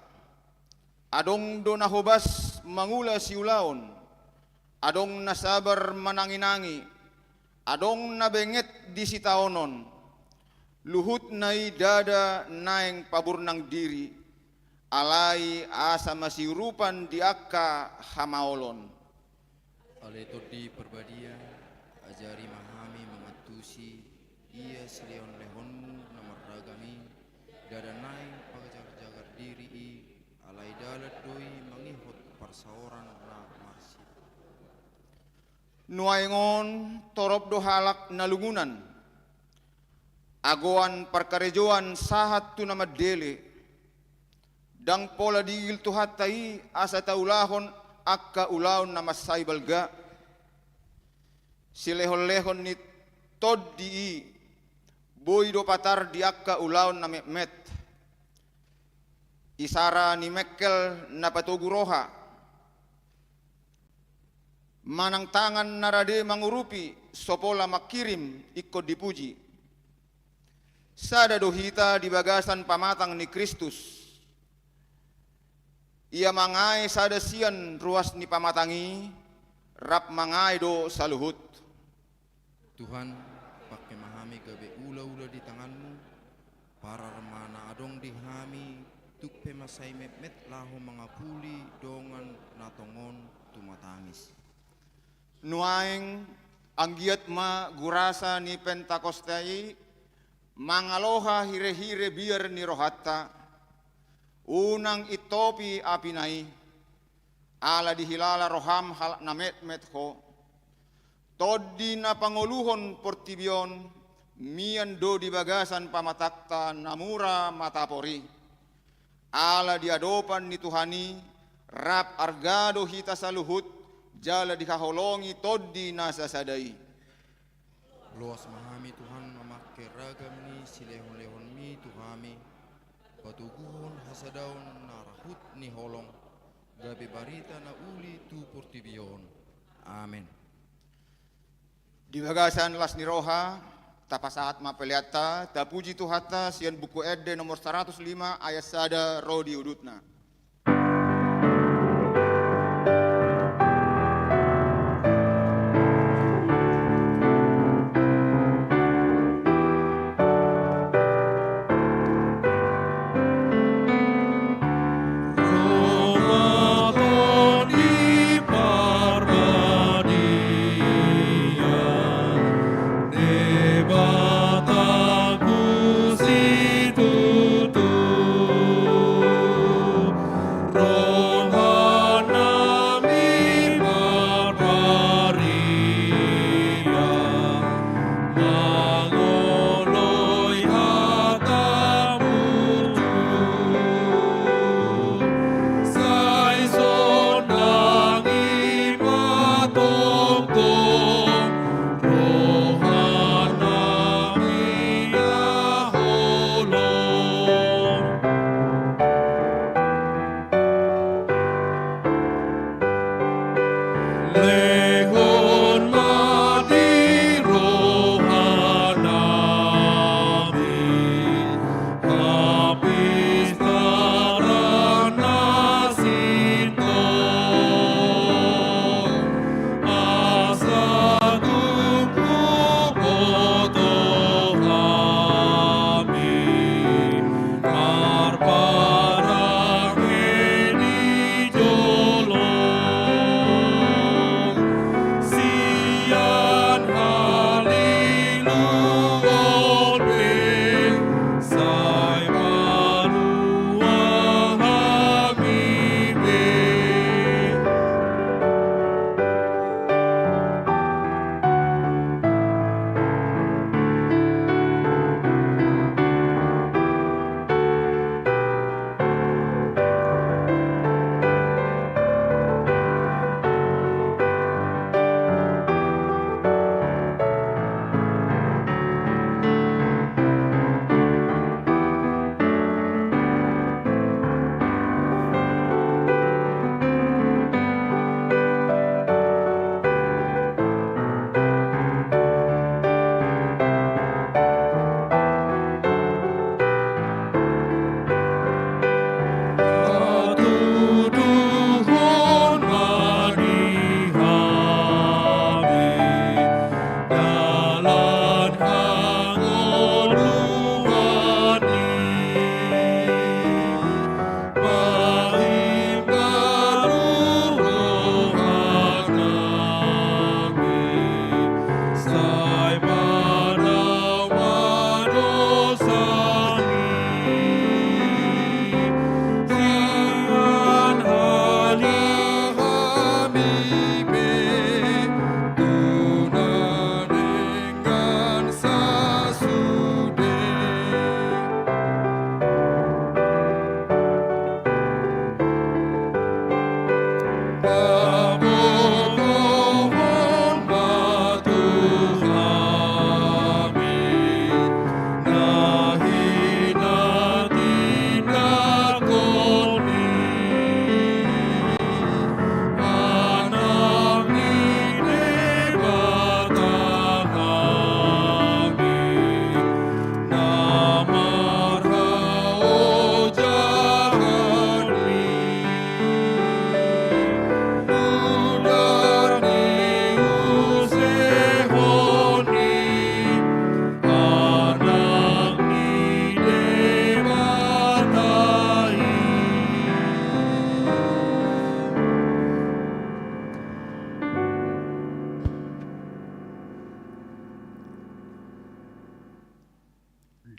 adong do nahobas mangula siulaon. Adong nasabar mananginangi, adong nabenget di sitaonon, luhut nai dada naeng paburnang diri, alai asa masiurupan di akka hamaolon. Aleto di perbadia, ajari mahami mengatusi, ia seleon lehonmu namar ragami, dada naeng pagajar-jagar diri, alai dalat doi mangihot parsaoran na marsi. Nuaingon torop do halak nalungunan, agoan parkarejoan sahat tu nama dele, dang pola digil tuhat tai asa taulahon akka ulaon nama saibalga, silehon-lehon ni toddi boy do patar di akka ulaon na met, isara ni mekkel na patuguroha, manang tangan narade mangurupi sopola makirim ikut dipuji. Sada dohita di bagasan pamatang ni Kristus. Ia mangai sada sian ruas ni pamatangi, rap mangai do saluhut. Tuhan, pakai mahami gabe ula-ula di tanganmu, para remana adong dihami, tuk pemasai met lahu mangapuli dongan natongon tumatangis. Nuaing anggiat ma gurasa ni Pentakostai, mangaloha hire-hire biar ni rohatta, unang itopi apinai, ala dihilala roham halak na met ho, toddi na panguluhon Portibion, mian do di bagasan pamatakta namura matapori, ala diadopan ni Tuhani, rap argado hita saluhut, jala dikaholongi toddi nasa sadai. Luas mahami Tuhan memakai ragam ni silehon-lehon mi Tuhami, patuguhon hasadaon narahut ni holong, gabe barita na uli tu Portibion. Amin. Di bagasan las ni roha, tapasaat mapeliata, tapuji Tuhata sian buku ede nomor 105 ayat sada rodi udutna. Bataku si tutu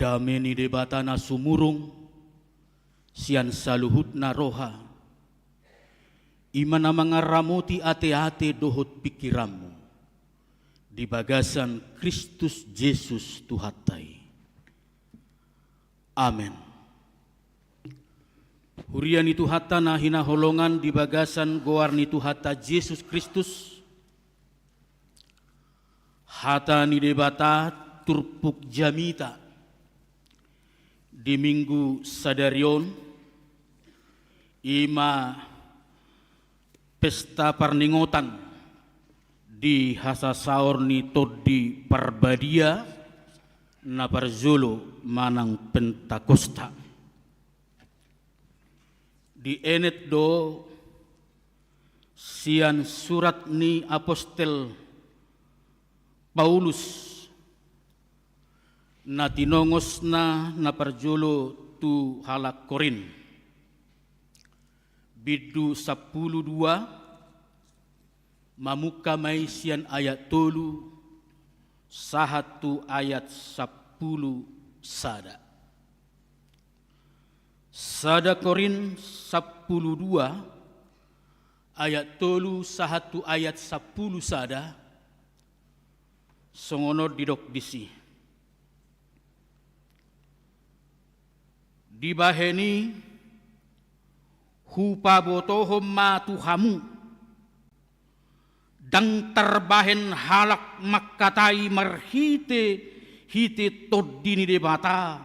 dameni debatana sumurung, sian saluhutna roha, imana mangaramuti ate-ate dohot pikiranmu, di bagasan Kristus Yesus Tuhatai. Amin. Hurian itu hata na hina holongan di bagasan goarni tu hata Yesus Kristus, hata ni debata turpuk jamita di minggu sadarion ima pesta parningotan di hasasaor ni todi parbadia na parzulu manang Pentakosta. Di enet do sian surat ni apostel Paulus na tinongos na parjolo tu halak Korin. Bidu 12 mamuka may sian ayat 3 sahatu ayat 10 sada. Sada Korin 12 ayat 3 sahatu ayat 10 sada songono didok disi. Dibaheni hupabotohom matuhamu dang terbahen halak makkatai hite toddini debata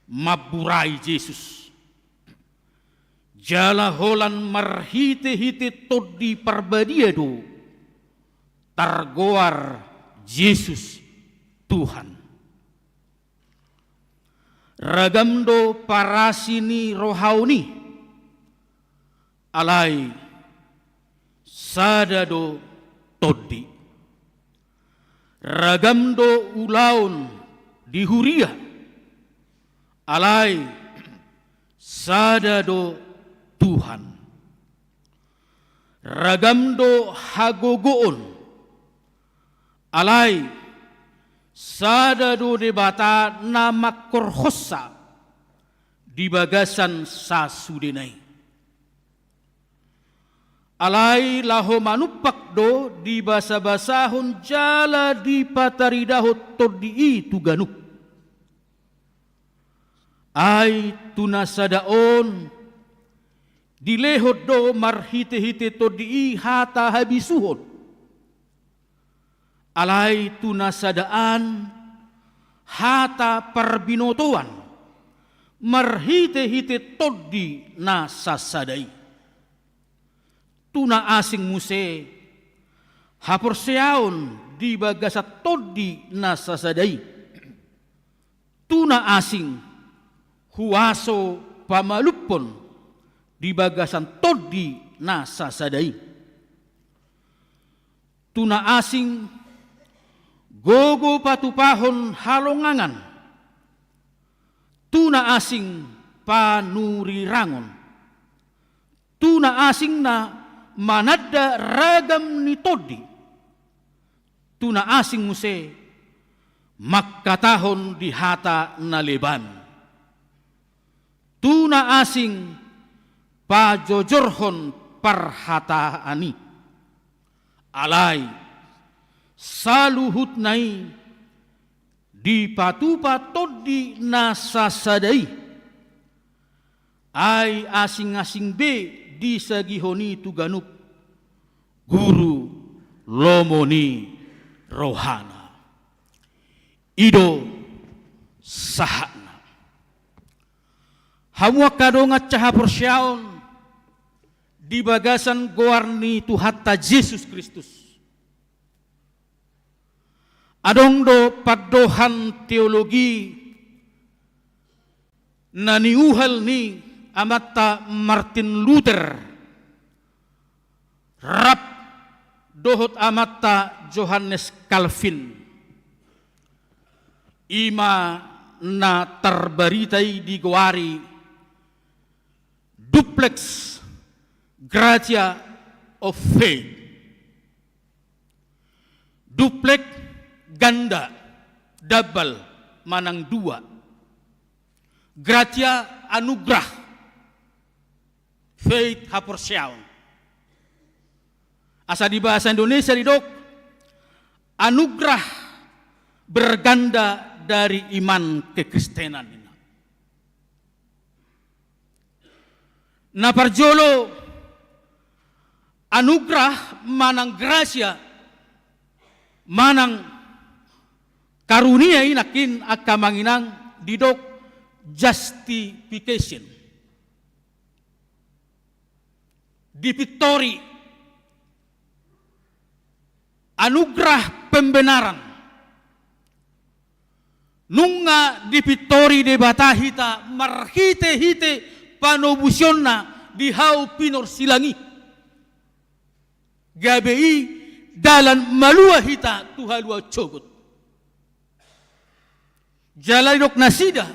maburai Yesus. Jala holan marhite toddi parbadiado targoar Yesus Tuhan. Ragamdo parasini rohauni alai sadado toddi. Ragamdo ulaun dihuria alai sadado Tuhan. Ragamdo hagogoon alai sadado debata nama korhosa di bagasan sasudenai. Alai laho manupak do di basa-basahon jala di pataridahot todi itu ganuk. Ai tunasadaon dilehot do marhite todi hata habisuhon. Alai tunasadaan hata perbinotoan marhite todi na sasadai. Tuna asing muse haporseaon di bagasat todi na sasadai. Tuna asing huaso pamalupon di bagasan todi na sasadai. Tuna asing gogo patupahon halongangan. Tuna asing panurirangon. Tuna asing na manada ragam ni todi. Tuna asing muse makkatahon di hata na leban. Tuna asing pajojorhon parhataani. Alai saluhut nai di patupa todi nasasadai. Ai asing-asing be di sagihoni tuganuk guru lomoni rohana. Ido sahana. Hamua kadongat caha persyaon di bagasan goarni Tuhatta Yesus Kristus. Adong do padohan teologi naniuhal ni amata Martin Luther, rap dohot amata Johannes Calvin, ima na terbaritai di goari duplex gratia of faith. Duplex ganda, double manang dua. Gratia anugerah. Faith haporsiaon. Asa di bahasa Indonesia didok, anugerah berganda dari iman kekristenan ini. Na parjolo anugerah manang gracia manang karunia inakin akamanginang didok justification. Dipitori anugerah pembenaran. Nunga dipitori debatahita marhite-hite panobusyonna di hau pinor silangi. Gabi dalan malua hita tuhalua cogot. Jaladok nasida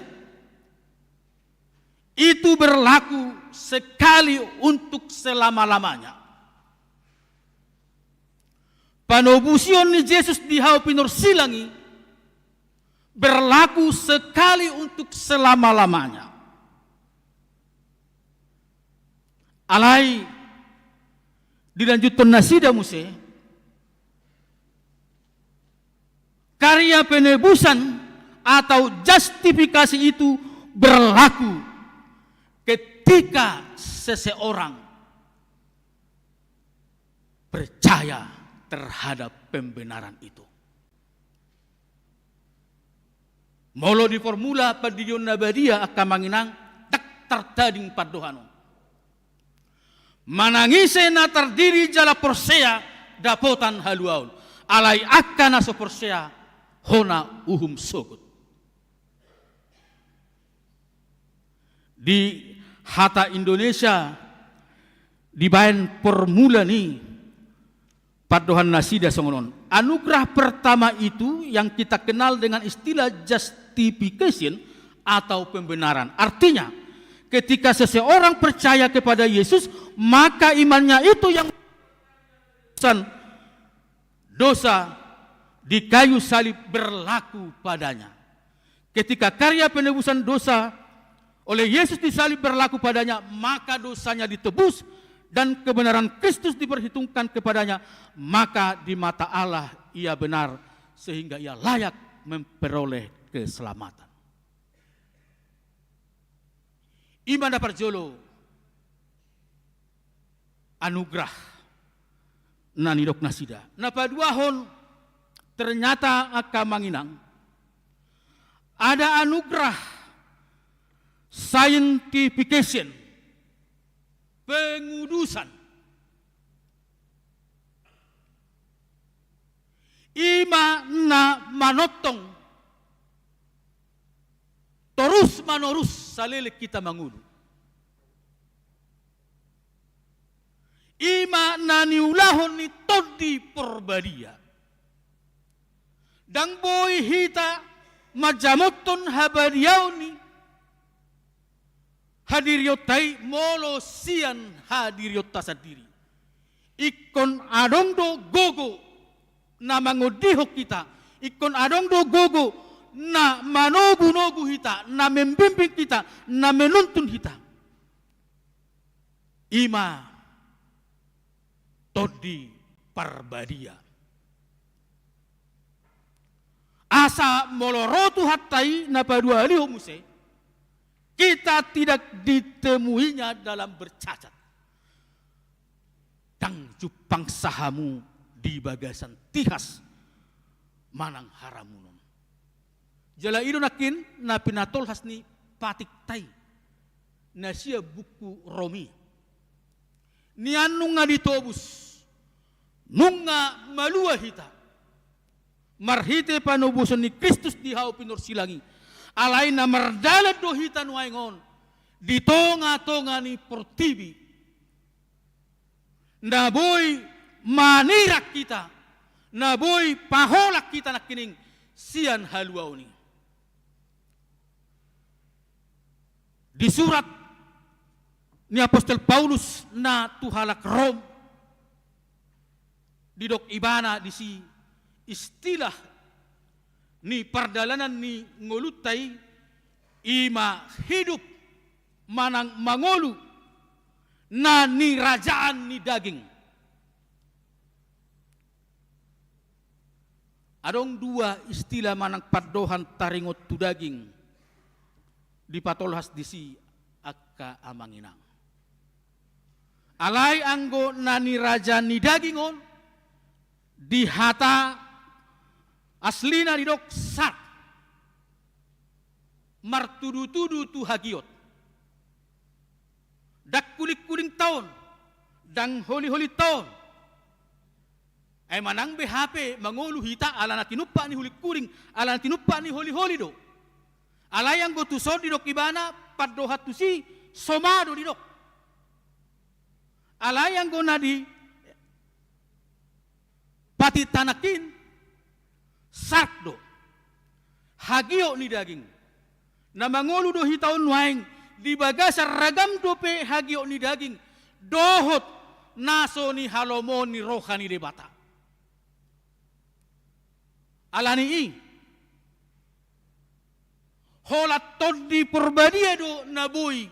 itu berlaku sekali untuk selama-lamanya. Panobusion ni Yesus di hau pinor silangi berlaku sekali untuk selama-lamanya. Alai dilanjutkan nasida muse karya penebusan atau justifikasi itu berlaku ketika seseorang percaya terhadap pembenaran itu. Molo di formula padion nabadia akamanginang tak tertading padohano. Manangise na terdiri jala porsea dapotan haluaun. Alai akana so porsea hona uhum sogut. Di hata Indonesia dibayan formula ni padohan nasida songonon. Anugerah pertama itu yang kita kenal dengan istilah justification atau pembenaran. Artinya ketika seseorang percaya kepada Yesus, maka imannya itu yang dosa di kayu salib berlaku padanya. Ketika karya penebusan dosa oleh Yesus di salib berlaku padanya, maka dosanya ditebus dan kebenaran Kristus diperhitungkan kepadanya, maka di mata Allah ia benar sehingga ia layak memperoleh keselamatan. Iman dapat jolo anugerah nanidok nasida. Napaduahon ternyata akamanginang ada anugerah sanctification, pengudusan. Ima na manotong terus manorus salele kita mangudu. Ima na niulahon ni todi porbadia. Dang boy hita majamoton habariau ni hadiriotai molo sian hadiriota sadiri. Ikon adongdo gogo na mangodihok kita. Ikon adongdo gogo na manogu-nogu kita, na membimbing kita, na menuntun kita. Ima todi parbadia. Asa molorotu hatai na padua liho muse, kita tidak ditemuinya dalam bercacat. Dang jupang sahamu di bagasan tihas manang haramunon. Jala ido nakin na pinatol hasni patik tay na siya buku Romi. Nian nunga ditobus, nunga malua hita. Marhite panubuson ni Kristus di hau pinor silangi. Alay na mardalat do hita nuaingon, ditonga-tonga ni portibi. Naboy manirak kita, naboy paholak kita nakining sian haluau ni. Di surat ni Apostol Paulus na tuhalak Rom, di dok ibana di si istilah ni pardalanan ni ngolutai ima hidup manang mangolu na ni rajaan ni daging. Adong dua istilah manang padohan taringot tu daging di patolhas disi akka amanginang. Alai anggo nani raja ni dagingon di hata aslina di dok sat martudu-tudu tu hagiot dak kulik-kuling tahun dang holi-holi tahun ay manang BHP mangulu hita ala na tinuppa ni hulik-kuling ala na tinuppa ni holi-holi do alayang go tusod di dok ibana paddohat tu si somado di dok alayang go nadi pati tanakin sakdo hagio ni daging na mangulu do hitaon waing di bagasa ragam dope hagio ni daging dohot naso ni halomon ni rohani debata alani i holat todi perbadia do nabui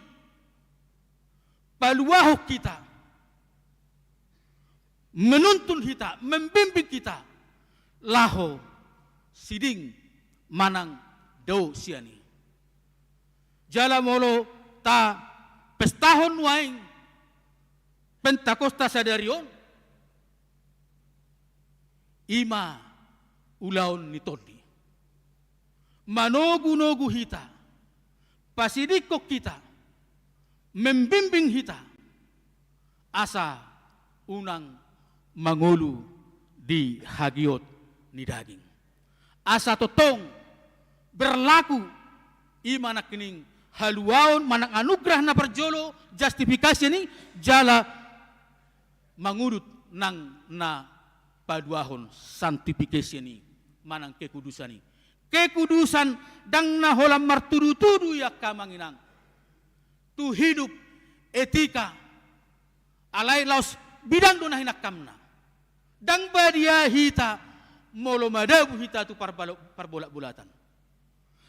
paluaho kita menuntun kita membimbing kita laho siding manang do siani jala molo ta pestahon waing Pentakosta sadarion ima ulaon ni todi manogu-nogu hita pasidikok kita membimbing hita asa unang mangulu di hagiot ni daging asa totong berlaku imana kening haluaon manang anugerah na perjolo justifikasi ni jala mangurut nang na paduahon santifikasi ni manang kekudusan ni kekudusan dang na holam martudu-tudu ya kamanginang tu hidup etika alai laos bidang do na hinakamna dang badia hita molo madabu hita tu parbolak-bulatan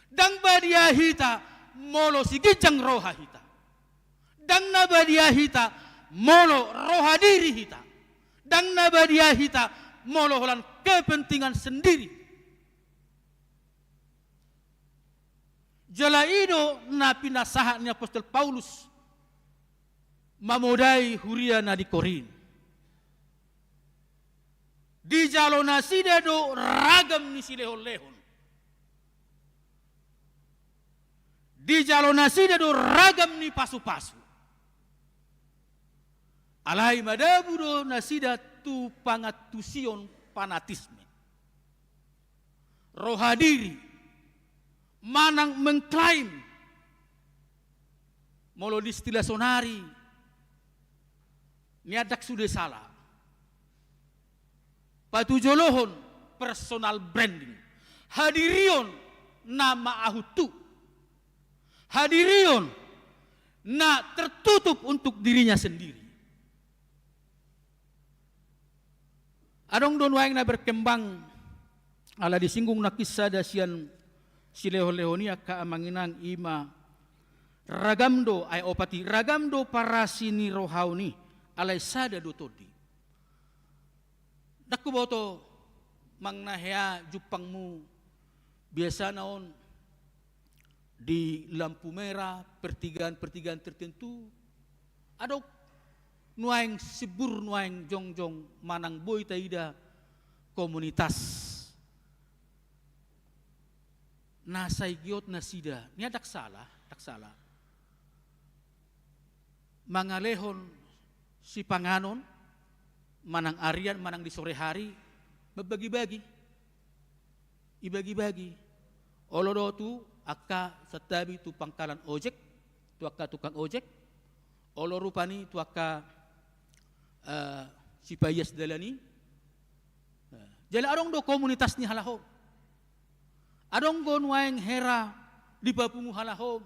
dang badia hita molo sigijang roha hita dang na badia hita molo roha diri hita dang na badia hita molo holan kepentingan sendiri jala ido na pinasahan ni Apostol Paulus mamodai huria na di Korin di jalo na sida do ragam ni silehon-lehon di jalo na sida do ragam ni pasu-pasu alai madabu do na sida tu pangatusion fanatisme rohadiri manang mengklaim molo di istilah sonari niadak sudah salah patujolohon personal branding hadirion nama ahutu hadirion na tertutup untuk dirinya sendiri adong don waing na berkembang ala disinggung na kisah dasian silehon-lehonia kaamanginang ima ragamdo ay opati ragamdo para sini rohauni alay sada do todi dakku boto mangnahya jupangmu biasa naon di lampu merah pertigaan tertentu adok nuaing sibur nuaing jongjong manang boy taida komunitas nasay giot na sida niya dak salah mangalehon si panganon manang arian manang di sore hari membagi-bagi ibagi-bagi olodo tu akka satabi tu pangkalan ojek tu akka tukang ojek olo rupani tu akka si payas dalani jala arong do komunitas ni halaho adong gon waeng hera di papungu halaho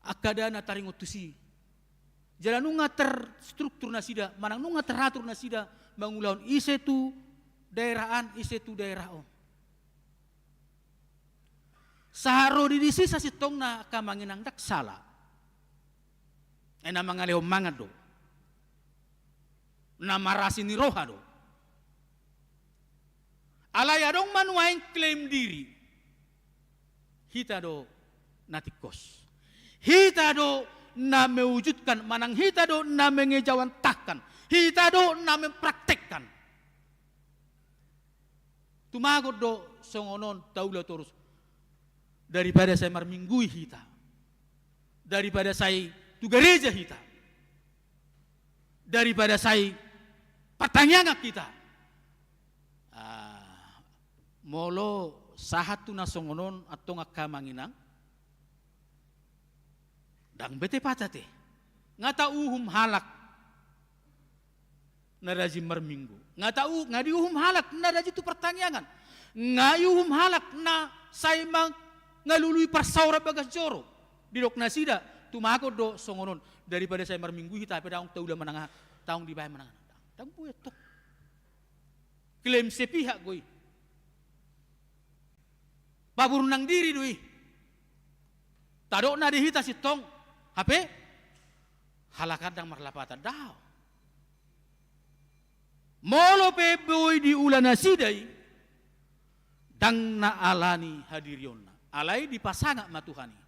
akada na taringot tusi jala nunga terstruktur nasida manang nunga teratur nasida mangulaon ise tu daerah on Saharo di sisa sitong na kamanginang daksala. Ay na mga lehong mga do. Na marasi ni roha do. Alay adong manuaing klaim diri. Hita do natikos. Hita do na mewujudkan, manang hita do na mengejawantakan. Hita do na mempraktekkan. Tumagod do songonon taula torus. Daripada saya marminggui hita. Daripada saya tu gereja hita. Daripada saya pertanyaan kita. Molo sahatu na songonon atau ngakamanginang. Dang bete patate. Ngata uhum halak. Naraji marminggu. Ngadi uhum halak naraji tu pertanyaan. Ngayuhum halak na say mang ngalului parsaura bagas joro. Didok nasida tumakod do songonon daripada saya marminggu hita pada ang taula mananga taong di bahay mananga. Dang buya tok. Klaim sepihak goy. Babur nang diri doi. Tadok na dihita si tong. Hape? Halakan dang marlapatan daw. Molo pe boy di ulana sidai. Dang na alani hadirion na. Alay di pasanga matuhani.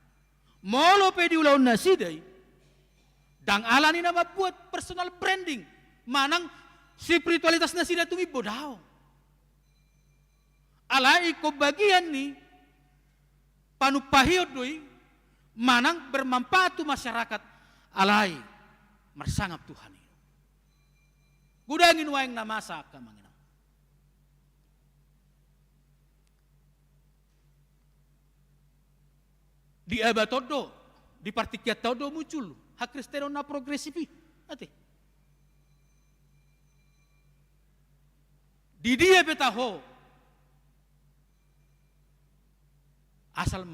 Molo pe di ulana sidai. Dang alani na mabuat personal branding. Manang spiritualitas na sida tungi bodaw. Alay ko bagian ni panupahiot doi manang bermanfaat tu masyarakat alay marsangap Tuhan. Gudangin waeng namasa kamangina. Di abatodo, di partikiat todo muncul hak Kristeno na progresifi. Ate. Di dia betaho asal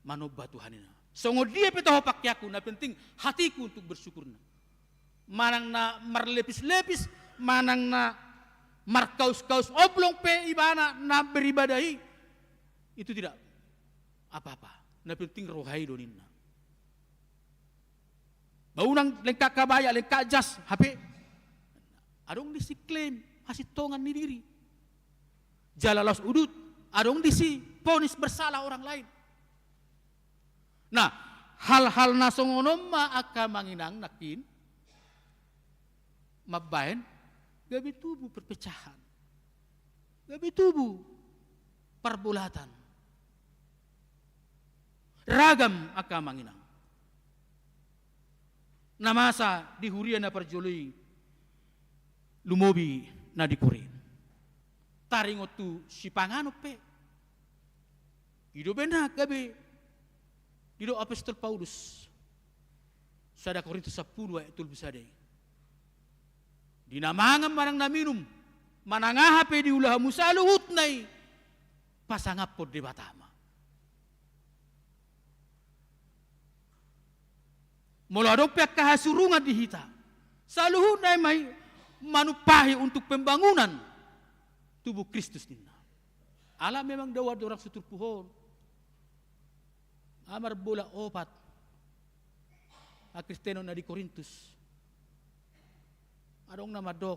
manubah Tuhanina. Songo dia betaho pakyaku na penting hatiku untuk bersyukur na. Manang na marlepis-lepis, manang na markaus-kaus oblong pe ibana na beribadahi. Itu tidak apa-apa. Na penting rohai doninna. Baunang lengkak kabaya, lengkak jas, HP. Adong disiklaim, hasil tongan ni diri. Jalalos udut, adong disi ponis bersalah orang lain. Nah, hal-hal nasongonom maaka manginang nakin, mabain, gabi tubuh perpecahan. Gabi tubuh perbulatan. Ragam aka manginang. Namasa di hurian na perjoli lumobi na dikurin. Taringot tu si pangano pe. Ido benda gabi. Ido apostol Paulus. Sada Korintus 10 ayat tulbisade. Dinamangam manang naminum. Manangahape di ulah musaluhut nai. Pasangapod di batama. Mula dompet kahasurungan di hita. Saluhut nai may manupahi untuk pembangunan tubuh Kristus nina. Alam memang dawad orang sutur puhon. Amar bola opat. A Kristeno na di Korintus. Adong nama dok.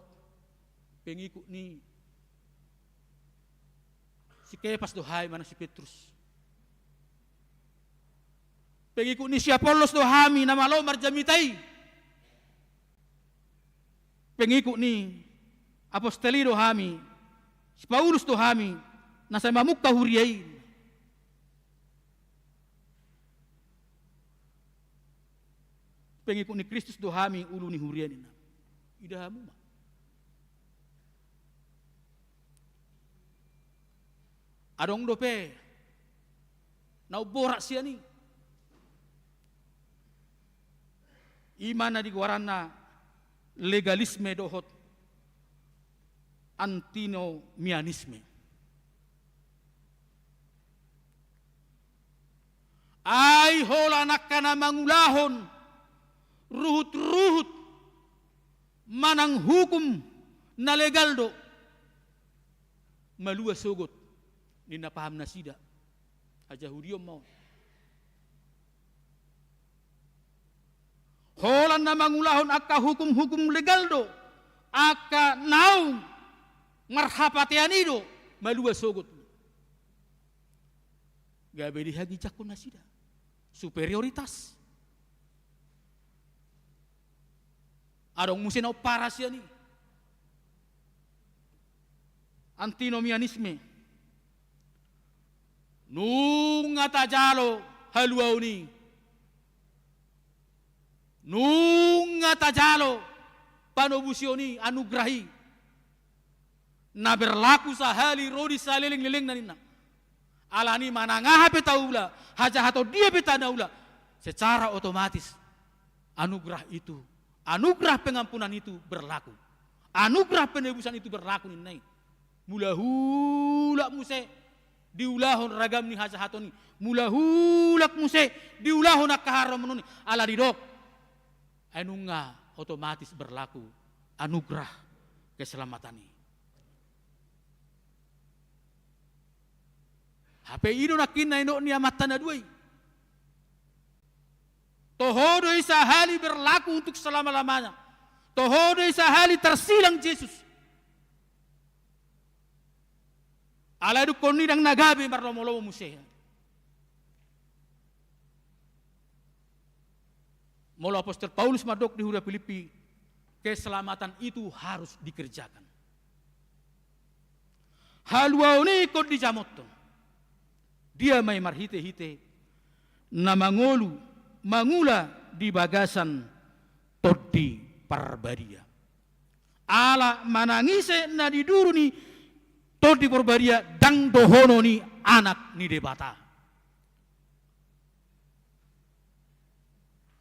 Pengikut ni. Si Kepas dohai mana si Petrus. Pengikut ni si Apollos dohami nama lo marjamitai. Pengikut ni Apostoli dohami. Si Paulus dohami. Nasa mamukta huriyain. Pengikut ni Kristus dohami ulu ni huriyain. Idahamu ma. Adong dope. Nau borak siya ni. Imana di guarana legalisme dohot antinomianisme. Ay hola nakana mangulahon ruhut-ruhut manang hukum na legal do malua sogot ni napaham na sida Aja hudiom mau. Holan na mangulahon akka hukum-hukum legal do. Akka naung marhapatian ido malua sogot. Gabe dihagi jakun nasida. Superioritas. Adong musin paras ya ni. Antinomianisme. Nung atajalo haluau ni. Nung atajalo panobusioni anugrahi. Na berlaku sahali rodi saliling-liling nanina. Alani manangaha petaula, hajahato dia petanaula. Secara otomatis anugerah itu, anugerah pengampunan itu berlaku. Anugerah penebusan itu berlaku nih. Mula hulak muse diulahon ragam ni hajahato ni. Mula hulak muse diulahon akaharam menuni. Ala didok. Anunga otomatis berlaku anugerah keselamatan ini. HP ino nakin na ino niya mata na duay. Tohodo isa hali berlaku untuk selama-lamanya. Tohodo isa hali tersilang Yesus. Ala du koni dang nagabi marlomo-lomo museh. Mula Apostol Paulus madok di Huda Filipi, keselamatan itu harus dikerjakan. Haluauni kod di jamotto. Dia may marhite-hite na mangula di bagasan todi parbadia. Ala manangise na diduru ni todi parbadia dang dohono ni anak ni debata.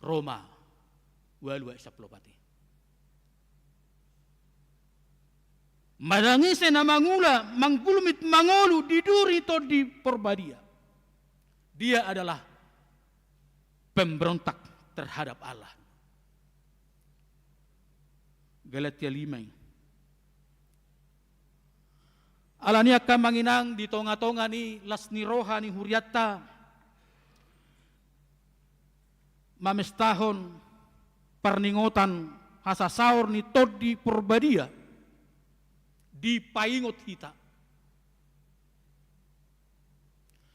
Roma walua isaplopati. Manangise na manggulumit mangolu diduri todi parbadia. Dia adalah pemberontak terhadap Allah. Galatia 5. Alania kamanginang di tonga-tonga ni lasni roha ni huriata. Mamestahon perningotan hasasaur ni todi purbadia. Di paingot kita.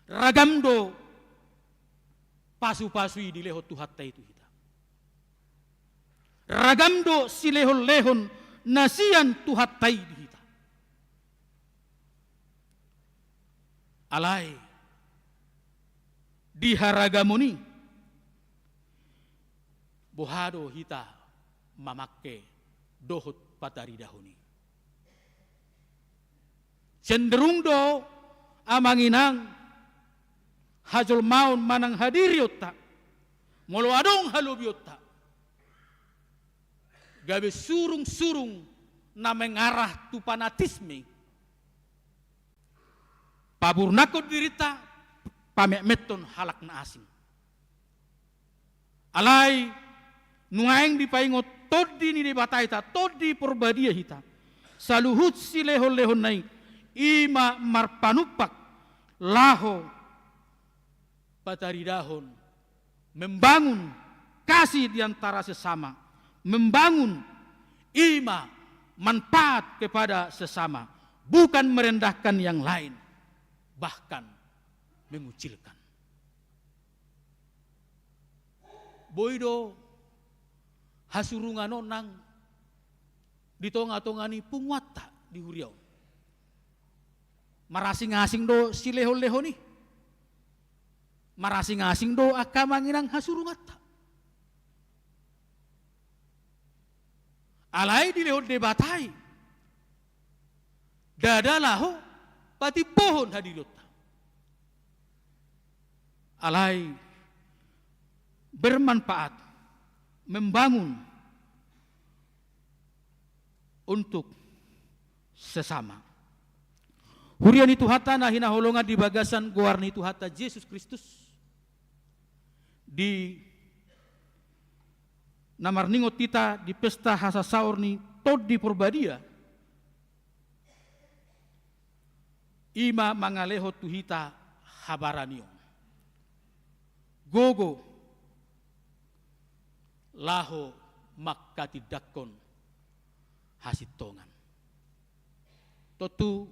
Ragamdo pasu-pasui di lehot tuhatta itu kita. Ragamdo si lehon-lehon nasian tuhattai di kita. Alai di haragamoni bohado hita mamakke dohot patari dahuni. Cenderung do amanginang hajol maun manang hadiriota, molo adong halubiota. Gabe surung-surung na mengarah tu fanatisme. Paburnakot dirita, pamekmeton halak na asing. Alay, nuaeng di paingot todi ni debataita, todi porbadia hita. Saluhut si lehon-lehon nai, ima marpanupak, laho, patari dahon, membangun kasih di antara sesama, membangun ima manfaat kepada sesama, bukan merendahkan yang lain, bahkan mengucilkan. Boido hasurungano nang ditonga-tongani pungwata di huriau. Marasing-asing do si leho-leho ni. Marasing-asing do akamanginang hasurungata. Alai di leho debatai. Dadalaho pati pohon hadirota. Alai bermanfaat, membangun untuk sesama. Hurian itu hata na hinaholongan di bagasan guarni itu hata Yesus Kristus di namarningot kita di pesta hasasaur ni tod di porbadia ima mangaleho tuhita habaranio. gogo laho makkatidakon hasitongan. Totu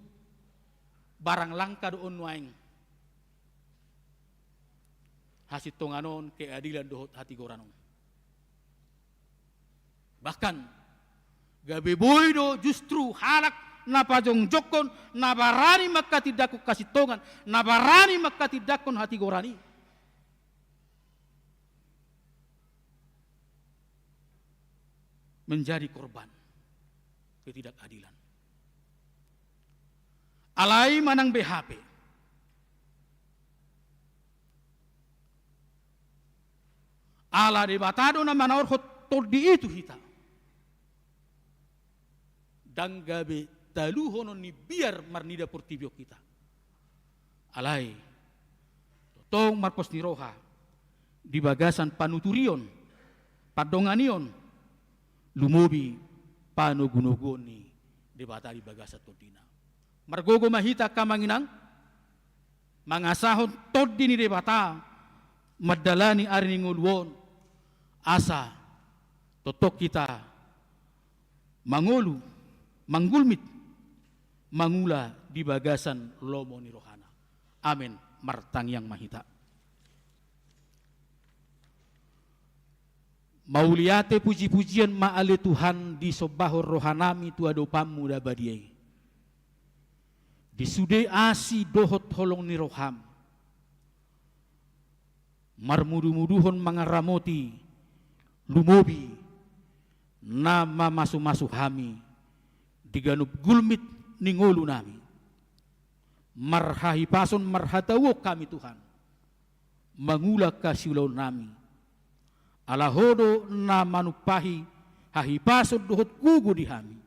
barang langka doon waing hasitonganon keadilan dohot hati goranon. Bahkan gabe boydo justru halak napajong jokon nabarani makkatidakon kasitongan, nabarani makkatidakon hati gorani. Menjadi korban ketidakadilan. Alai manang BHP. Ala debatado na manaor hotol di itu hita. Dan gabe taluhono ni biar marnida portibio kita. Alai totong marpos ni roha di bagasan panuturion, padonganion, lumobi panugunugoni debata di bagasa todina. Margogo mahita kamanginang mangasahon todi ni debata madalani ari ngulwon asa totok kita mangulu manggulmit mangula di bagasan lomo ni rohana. Amin. Martang yang mahita. Mauliate puji-pujian ma'ale Tuhan di sobahor rohanami tuado pamuda badiai. Di sude asi dohot holong ni roham. Marmudu-muduhon mangaramoti lumobi nama masu-masu hami diganup gulmit ningolu nami. Marhahi pason marhatawo kami Tuhan. Mangula kasiulaw nami. Alahodo na manupahi hahipason dohot gugu di hami.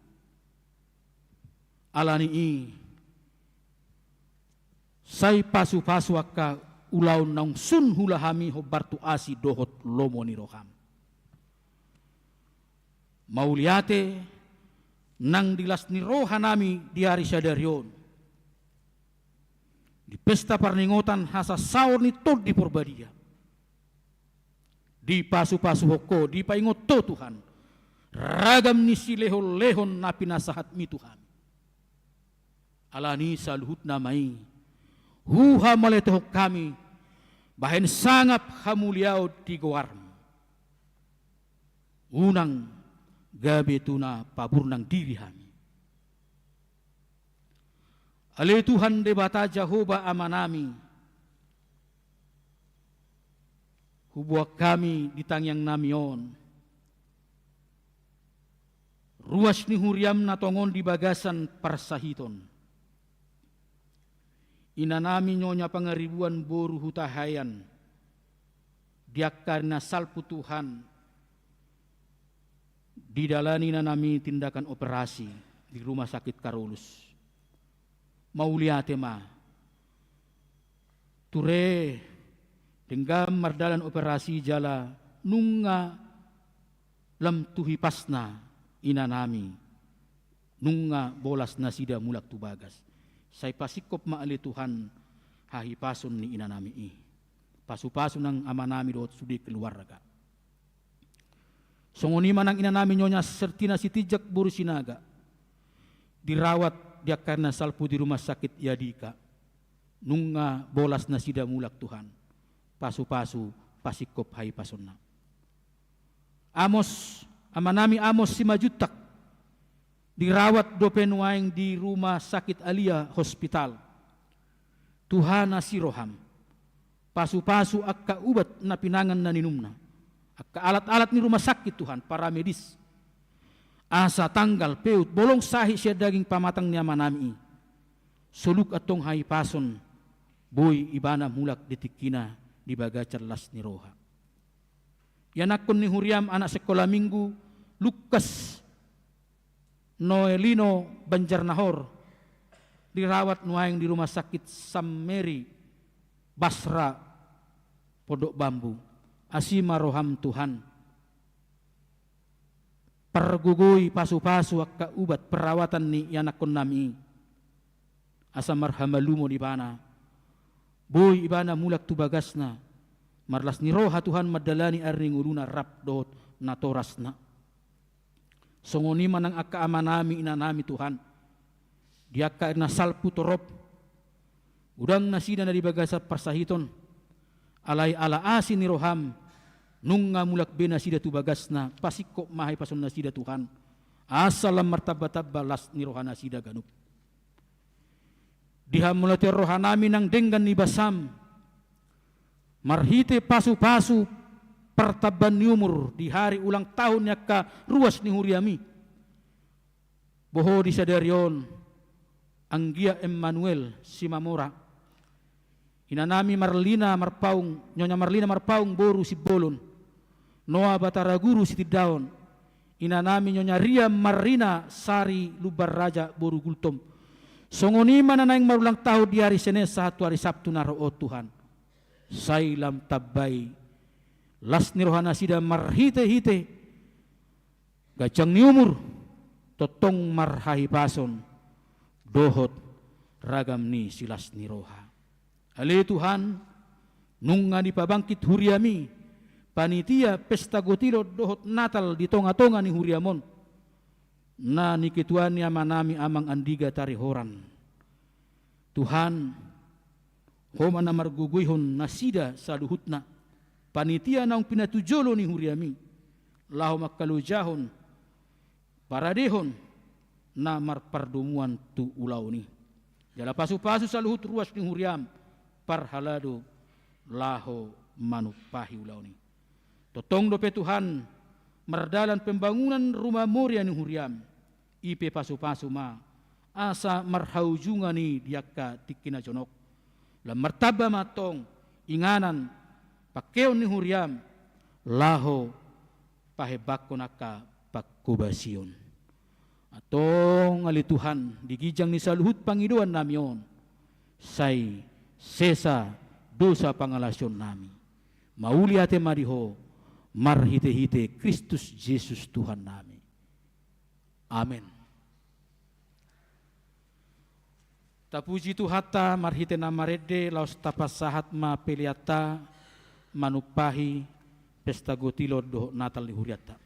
Alani say pasu-pasu akka ulaw naung sun hula hami hobartu asi dohot lomo ni roham. Mauliate nang dilas ni roha nami di hari sadarion. Di pesta parningotan hasa saur ni tod di porbadia. Di pasu-pasu hoko, di paingot to Tuhan. Ragam ni silehon-lehon na pinasahat mi Tuhan. Alani sa luhut namay. Huha maletohok kami. Bahen sangap hamuliaw di gowarm. Unang gabi tuna paburnang diri kami. Ale Tuhan debata Jehovah amanami. Hubuak kami di tangyang namion. Ruas ni huriam na tongon di bagasan parsahiton. Inanami nyonya pangaribuan boru hutahayan. Diak karena salpu Tuhan. Didalani na nami tindakan operasi di rumah sakit Karolus. Mauliate ma. Ture denggam mardalan operasi jala nunga lam tuhi pasna inanami. Nunga bolas na sida mulak tubagas. Say pasikop maali Tuhan hahipason ni inanami i. Pasu-paso ng ama nami doot sudi keluarga. Songoni man ang inanami nyonya sertina si tijak buru sinaga. Dirawat dia karena salpu di rumah sakit Yadika. Nunga bolas na sida mulak Tuhan. Pasu-pasu pasikop hahipason na. Amos, ama nami Amos si Majutak. Dirawat dopenwaing di rumah sakit Alia Hospital. Tuhan si roham. Pasu-pasu akka ubat na pinangan na ninumna. Akka alat-alat ni rumah sakit Tuhan, para medis. Asa tanggal peut bolong sahi siya daging pamatang niya manami. Suluk atong haipason. Boy ibana mulak ditikina di bagacar las ni roha. Yanakon ni Huriam anak sekolah minggu Lukas Noelino Banjarnahor dirawat nuaing di rumah sakit Sam Mary Basra Podok Bambu. Asima roham Tuhan. Pergugui pasu-pasu akka ubat perawatan ni yanakon nami. Asa marhamalumo di bana. Boy ibana mulak tubagasna. marlas ni roha Tuhan madalani arning uluna rap dohot na torasna. Songoni manang akka amanami inanami Tuhan. Diaka na salpu torop. Udang nasida na dibagasa parsahiton. Alay ala asin ni roham. Nung nga mulak benasida tu bagasna. Pasiko mahay pason nasida Tuhan. Asalam martabatab balas ni rohana sida ganup. Dihamulati rohanami nang denggan ni basam. Marhite pasu-pasu pertaban ni umur di hari ulang tahun ka ruas ni huriami. Boho di sadarion Anggia Emmanuel Simamora. Inanami Marlina Marpaung, Nyonya Marlina Marpaung boru si Bolon. Noa Batara Guru si Tidaon. Inanami Nyonya Ria Marina Sari Lubar Raja boru Gultom. Songoni mananaing marulang tahun di hari Senin satu hari Sabtu naro o Tuhan. Sailam tabay las ni rohana sida marhite-hite gajang ni umur totong marhahi pason dohot ragam ni silas ni roha. Ali Tuhan nung nga dipabangkit huriami panitia pesta gotiro dohot Natal di tonga-tonga ni huriamon na nikituan ni amanami amang andiga tarihoran. Tuhan homa na marguguyhon na sida sa luhutna panitia naong pinatujolo ni huriami laho makalujahon paradehon na marpardumuan tu ulaw ni jala pasu-pasu sa luhut ruas ni huriam parhalado laho manupahi ulaw ni totong dope Tuhan mardalan pembangunan rumah moria ni huriam ipe pasu-pasu ma asa marhaujungan ni diaka tikina jonok la martaba matong inganan pakeon ni huriam laho pahebako naka pakubasion. Atong ali Tuhan digijang ni saluhut pangiduan namion say sesa dosa pangalasyon nami. Mauli ate mariho marhite-hite Kristus Jesus Tuhan nami. Amen. Tapuji Tuhata marhite namarede laos tapasahat ma peliata manupahi pesta gotilo doh Natal di huriata.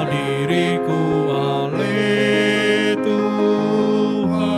Diriku ale Tuhan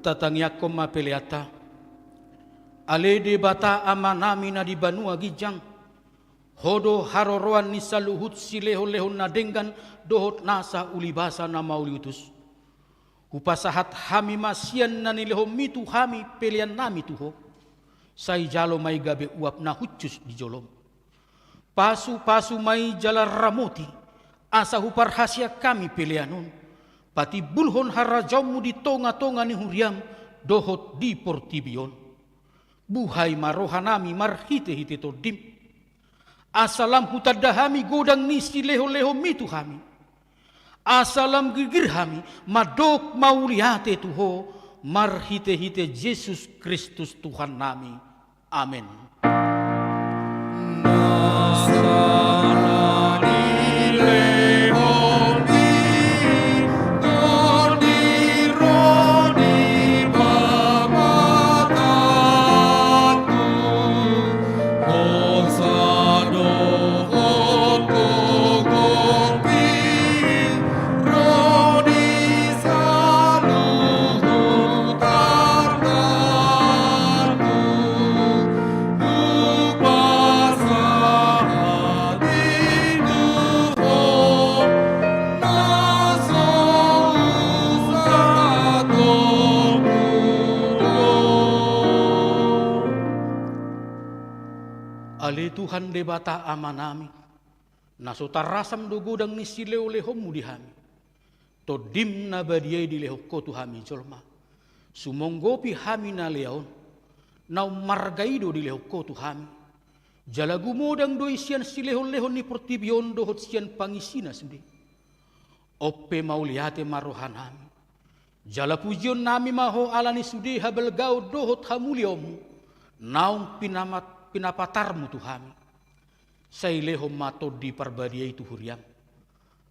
tatangyakom mapeleata. Ale de bata amanami na di banua gijang. Hodo haroroan ni saluhut sileho-lehon na denggan dohot nasa ulibasa na mauliutus. Upasahat hami masian na nileho mitu hami pelian nami tuho. Say jalo may gabi uap na hucus di jolom. Pasu-pasu may jala ramoti. Asa huparhasya kami pelianon. Pati bulhon harajaumu di tonga-tonga ni huriam dohot di portibion. Buhay marohanami marhite-hite todim. Asalam hutadahami godang ni sileho-leho mitu hami. Asalam gigir hami madok mauliate tuho marhite-hite Yesus Kristus Tuhan nami. Amin. Ale Tuhan de bata amanami, nasotarasam do godang ni sileo lehomu di hami, to dim na badiay di leho ko tu hami jolma, sumonggopi hami na leon, na margaido di leho ko tu hami, jalagumodang do isian silehon-lehon ni portibion dohot sian pangisina sendi, oppe mauliate marohanami, jala pujion nami maho alani sudi habelgau dohot hamuliomu, naung pinapatarmu Tuhami. Saileho mato di parbadiay tuhuriam.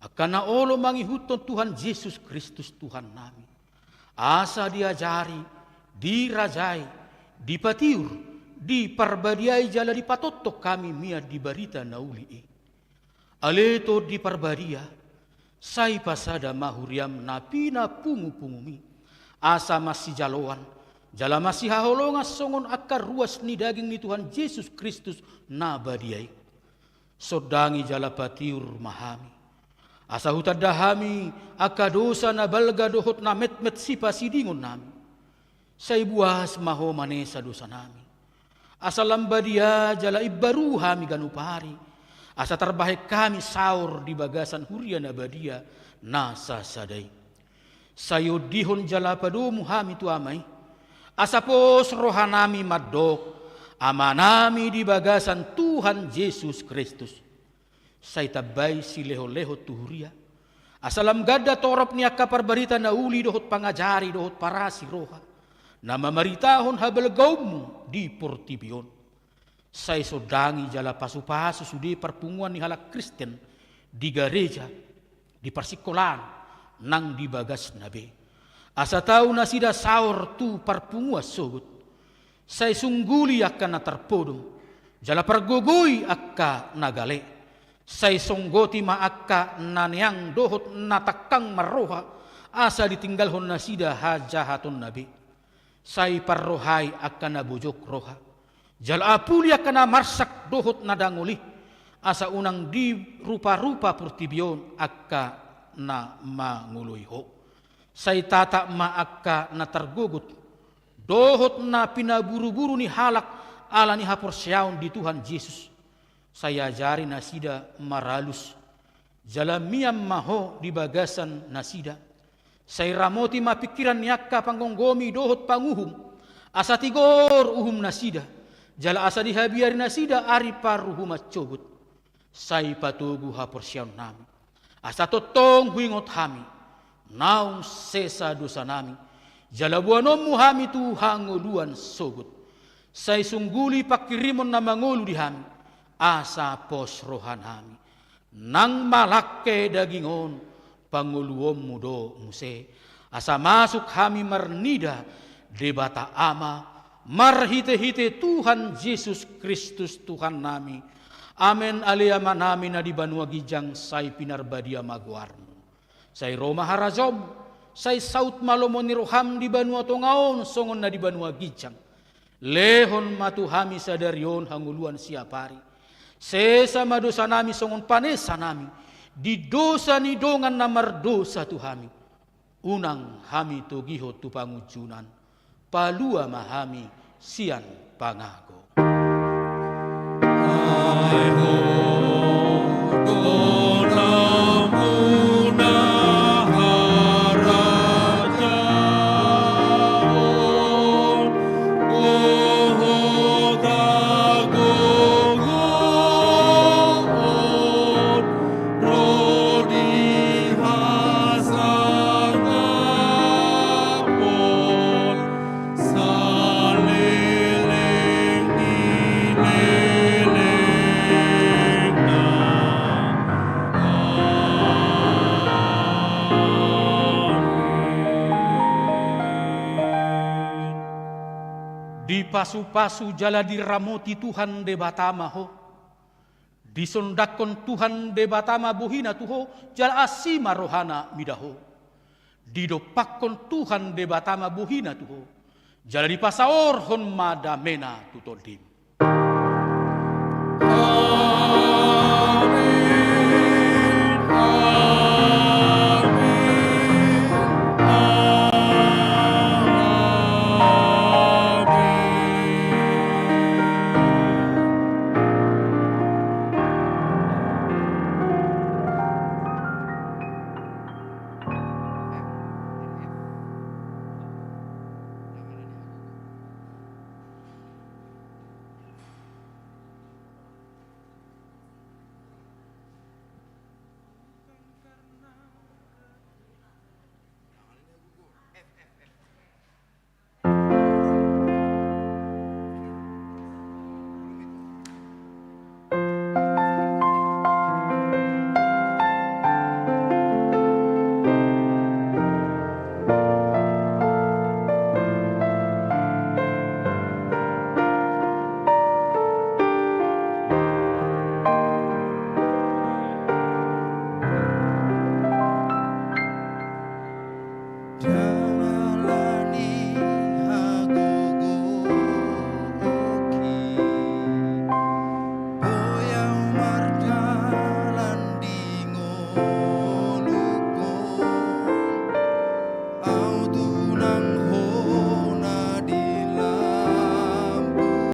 Akana olo mangihuton Tuhan Yesus Kristus Tuhan nami. Asa diajari, dirajai, dipatiur, di parbadiay jala dipatotok kami mia di barita nauli. Aleto di parbadia, say pasada mahuriam na pinapungu-pungumi. Asa masih jaloan, jala masih haholongas songon akar ruas ni daging ni Tuhan Yesus Kristus na badiay. Sodangi jala patiur mahami. Asa hutadahami akadosa na balga dohot na met-met sipa sidingon nami. Say buas maho manesa dosa nami. Asa lambadia jala ibaru hami ganupari. Asa terbaik kami saur di bagasan huria na badia nasa sadai. Sayo dihon jala padomu hami tu amai. Asa pos rohanami madok, amanami di bagasan Tuhan Yesus Kristus. Say tabay si leho-leho tuhuria. Asalam gada torop niya kaparbarita na uli dohot pangajari dohot parasi roha. Na mamaritahon habelgawmu di portibion. Say sodangi jala pasu-pasu sudi perpunguan ni halak Kristen di gereja, di persikolan, nang di bagas nabe. Asa tahu na sida saur tu parpungua sogut. Say sungguli akka na terpodong. Jala pergugui akka nagale. Say songgoti maakka nanyang dohot natakang maroha. Asa ditinggalhon na sida hajahaton nabi. Say parrohay akka nabujok roha. Jala apuli akka na marsak dohot nadanguli. Asa unang di rupa-rupa portibion akka na manguluyho. Say tata maakka na tergugut. Dohot na pinaburu-buru ni halak ala ni haporsyaon di Tuhan Yesus. Saya jari nasida maralus. Jalamiam maho di bagasan nasida. Saya ramoti mapikiran niakka panggonggomi dohot panguhum. Asa tigor uhum nasida. Jala asa dihabiari nasida ari paruhum acobut. Saya patugu haporsyaon nami. Asa totong huingot hami. Naung sesa dosa nami. Jala buanommu hami tu hangoluan sogut. Say sungguli pakirimon na mangolu di hami. Asa pos rohan hami. Nang malakke dagingon panguluommu do muse. Asa masuk hami marnida debata ama. Marhite-hite Tuhan Yesus Kristus Tuhan nami. Amen aliama nami na di banua gijang say pinarbadia maguarmu. Say Roma harazom. sai saut malomon ni roham di banua tongaon songon na di banua gijang. Lehon matuhami sadarion hanguluan siapari. Sesama dosa nami songon panesa nami. Di dosa ni dongan namar dosa tuhami. Unang hami togiho tu pangujunan. Palua mahami sian pangago. Pasu-pasu jala diramoti Tuhan de batama ho. Disondakon Tuhan de batama buhina tuho jala asima rohana midaho. Didopakon Tuhan de batama buhina tuho jala dipasaor hon madamena tutodim.